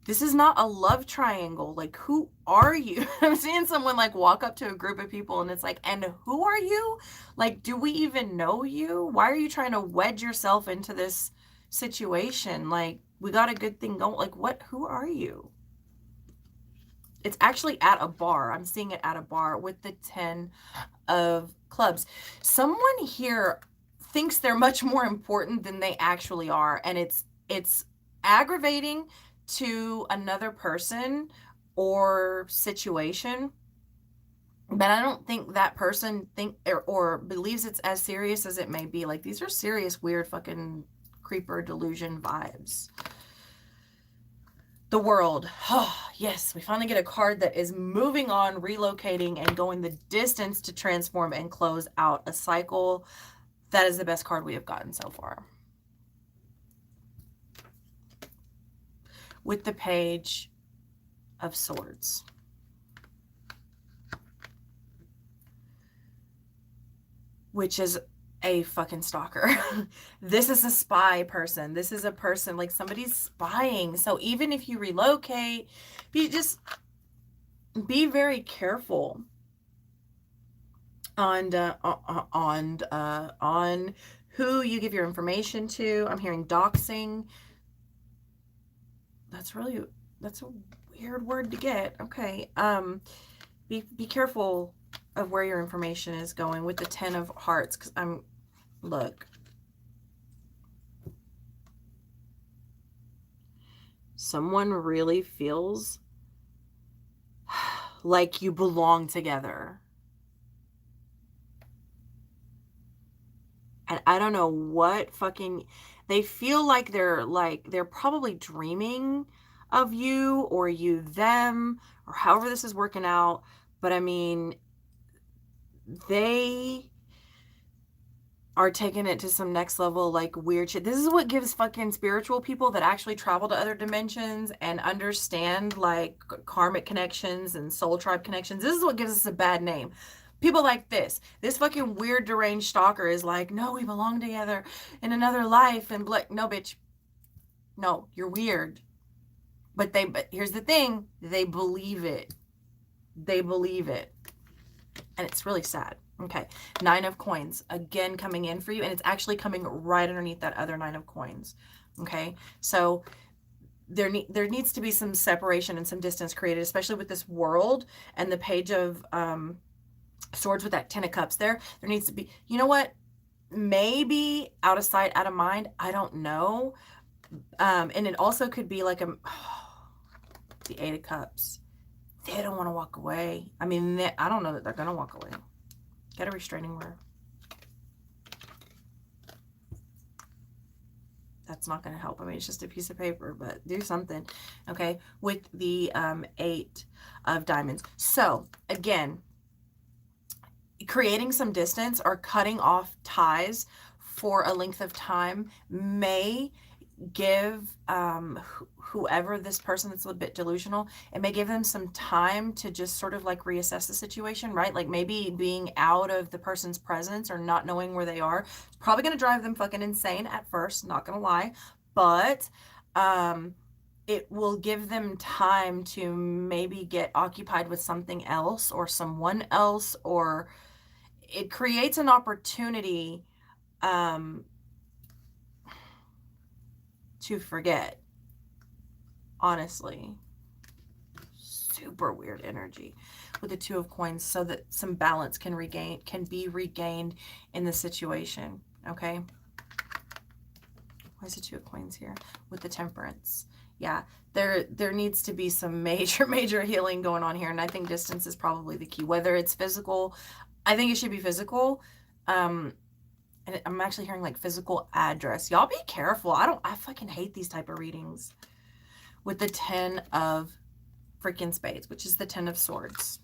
Speaker 1: this is not a love triangle. Like, who are you? I'm seeing someone like walk up to a group of people and it's like, and who are you? Like, do we even know you? Why are you trying to wedge yourself into this situation? Like, we got a good thing going. Like, what, who are you? It's actually at a bar. I'm seeing it at a bar with the 10 of clubs. Someone here thinks they're much more important than they actually are. And it's aggravating to another person or situation, but I don't think that person or believes it's as serious as it may be. Like, these are serious, weird fucking creeper delusion vibes. The World. Oh, yes, we finally get a card that is moving on, relocating, and going the distance to transform and close out a cycle. That is the best card we have gotten so far. With the Page of Swords. Which is a fucking stalker. This is a spy person. This is a person, like, somebody's spying. So even if you relocate, be very careful on who you give your information to. I'm hearing doxing. That's a weird word to get. Okay. Be careful of where your information is going with the 10 of Hearts, because look, someone really feels like you belong together. And I don't know what they feel like they're probably dreaming of you, or you them, or however this is working out. But I mean, they are taking it to some next level, like, weird shit. This is what gives fucking spiritual people that actually travel to other dimensions and understand, like, karmic connections and soul tribe connections. This is what gives us a bad name. People like this fucking weird deranged stalker is like, no, we belong together in another life. And no, bitch, no, you're weird. But here's the thing, they believe it. They believe it. And it's really sad. Okay, 9 of Coins, again, coming in for you, and it's actually coming right underneath that other 9 of Coins. Okay, so there needs to be some separation and some distance created, especially with this World and the Page of Swords with that 10 of Cups there. There needs to be, you know what, maybe out of sight, out of mind, I don't know. And it also could be like the 8 of Cups. They don't want to walk away. I mean, I don't know that they're going to walk away. Get a restraining order. That's not going to help. I mean, it's just a piece of paper, but do something. Okay, with the 8 of Diamonds. So, again, creating some distance or cutting off ties for a length of time may give whoever this person that's a little bit delusional, it may give them some time to just sort of like reassess the situation, right? Like, maybe being out of the person's presence or not knowing where they are, it's probably going to drive them fucking insane at first, not gonna lie, but it will give them time to maybe get occupied with something else or someone else, or it creates an opportunity to forget. Honestly. Super weird energy with the Two of Coins, so that some balance can be regained in the situation. Okay. Why is the Two of Coins here with the Temperance? Yeah, there needs to be some major healing going on here, and I think distance is probably the key. Whether it's physical, I think it should be physical. And I'm actually hearing like physical address. Y'all be careful. I fucking hate these type of readings. With the 10 of freaking spades, which is the 10 of swords.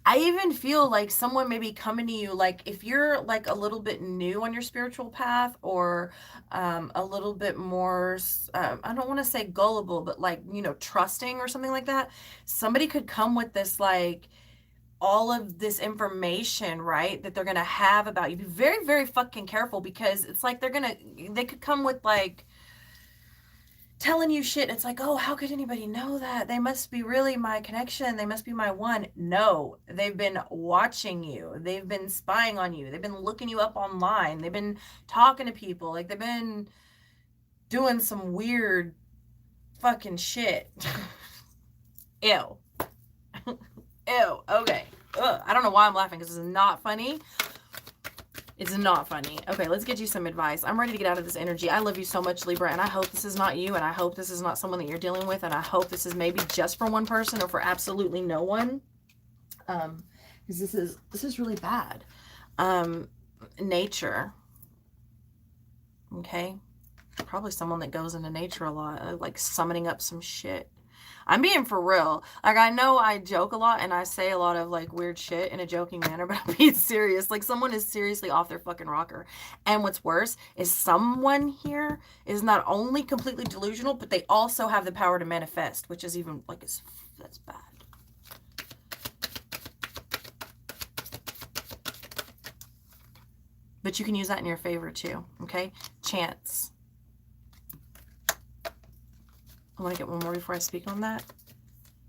Speaker 1: I even feel like someone may be coming to you, like if you're like a little bit new on your spiritual path, or a little bit more, I don't want to say gullible, but like, you know, trusting or something like that. Somebody could come with this, like all of this information, right, that they're going to have about you. Be very fucking careful, because it's like they could come with like telling you shit. It's like, oh, how could anybody know that? They must be really my connection. They must be my one. No, they've been watching you. They've been spying on you. They've been looking you up online. They've been talking to people. Like, they've been doing some weird fucking shit. Ew. Ew. Okay. Ugh. I don't know why I'm laughing, because this is not funny. It's not funny. Okay, let's get you some advice. I'm ready to get out of this energy. I love you so much, Libra, and I hope this is not you, and I hope this is not someone that you're dealing with, and I hope this is maybe just for one person or for absolutely no one. Because this is really bad. Nature. Okay. Probably someone that goes into nature a lot, like summoning up some shit. I'm being for real. Like, I know I joke a lot and I say a lot of like weird shit in a joking manner, but I'm being serious. Like, someone is seriously off their fucking rocker. And what's worse is someone here is not only completely delusional, but they also have the power to manifest, which is even like, that's bad. But you can use that in your favor too. Okay. Chance. I want to get one more before I speak on that.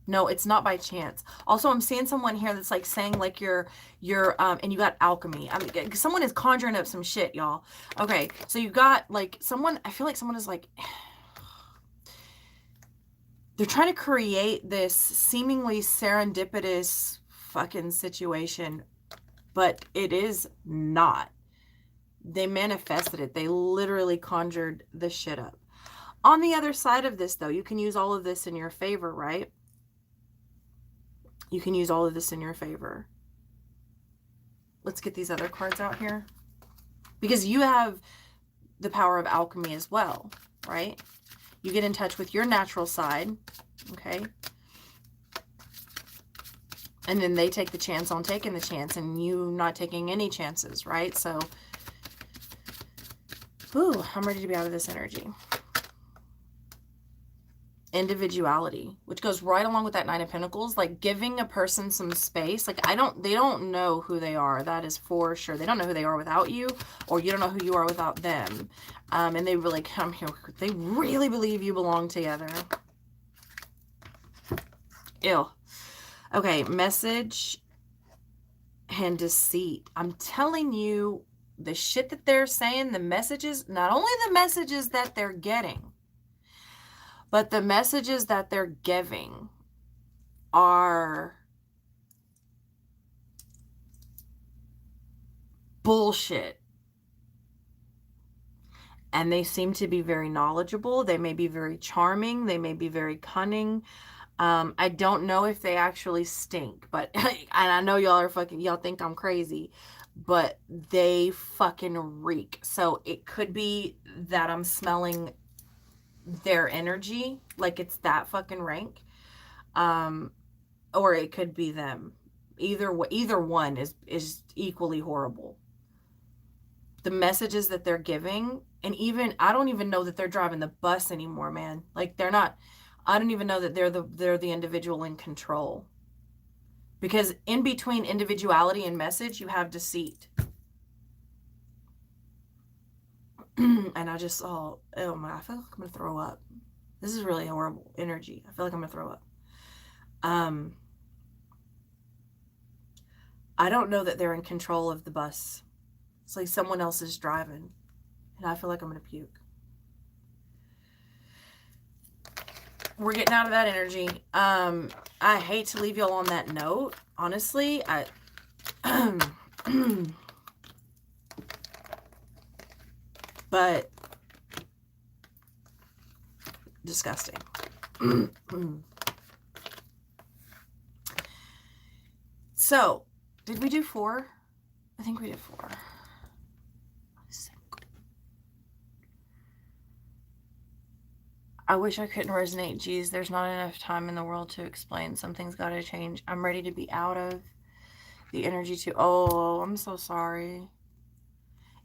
Speaker 1: No, it's not by chance. Also, I'm seeing someone here that's like saying like you're and you got alchemy. I mean, someone is conjuring up some shit, y'all. Okay, so you got like someone, I feel like someone is like, they're trying to create this seemingly serendipitous fucking situation, but it is not. They manifested it. They literally conjured the shit up. On the other side of this, though, you can use all of this in your favor, right? You can use all of this in your favor. Let's get these other cards out here. Because you have the power of alchemy as well, right? You get in touch with your natural side, okay? And then they take the chance on taking the chance and you not taking any chances, right? So, ooh, I'm ready to be out of this energy. Individuality, which goes right along with that Nine of Pentacles, like giving a person some space. Like, they don't know who they are. That is for sure. They don't know who they are without you, or you don't know who you are without them. And they really come here. They really believe you belong together. Ew. Okay, message and deceit. I'm telling you, the shit that they're saying, the messages, not only the messages that they're getting, but the messages that they're giving are bullshit. And they seem to be very knowledgeable. They may be very charming. They may be very cunning. I don't know if they actually stink, but, and I know y'all think I'm crazy, but they fucking reek. So it could be that I'm smelling their energy, like it's that fucking rank, or it could be them. Either one is equally horrible. The messages that they're giving, and even I don't even know that they're driving the bus anymore, man. Like, they're not. I don't even know that they're the individual in control, because in between individuality and message, you have deceit. And I just, oh my, I feel like I'm gonna throw up. This is really horrible energy. I feel like I'm gonna throw up. I don't know that they're in control of the bus. It's like someone else is driving. And I feel like I'm going to puke. We're getting out of that energy. I hate to leave y'all on that note. Honestly, but disgusting. So, did we do 4? I think we did 4. I wish I couldn't resonate. Geez, there's not enough time in the world to explain. Something's got to change. I'm ready to be out of the energy to... Oh, I'm so sorry.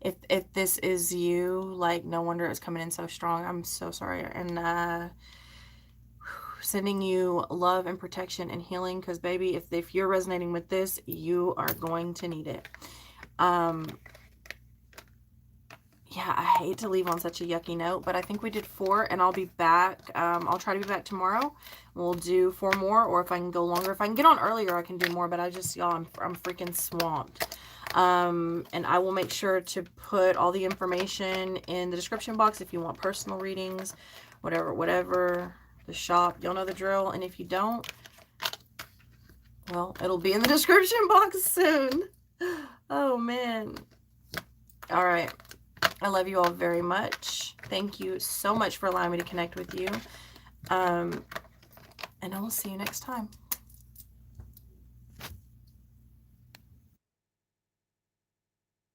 Speaker 1: If this is you, like, no wonder it's coming in so strong. I'm so sorry. And sending you love and protection and healing, because baby, if you're resonating with this, you are going to need it. Yeah, I hate to leave on such a yucky note, but I think we did 4, and I'll be back. I'll try to be back tomorrow. We'll do 4 more, or if I can go longer, if I can get on earlier, I can do more, but y'all, I'm freaking swamped. And I will make sure to put all the information in the description box if you want personal readings, whatever, the shop, you'll know the drill. And if you don't, well, it'll be in the description box soon. Oh, man. All right. I love you all very much. Thank you so much for allowing me to connect with you. And I will see you next time.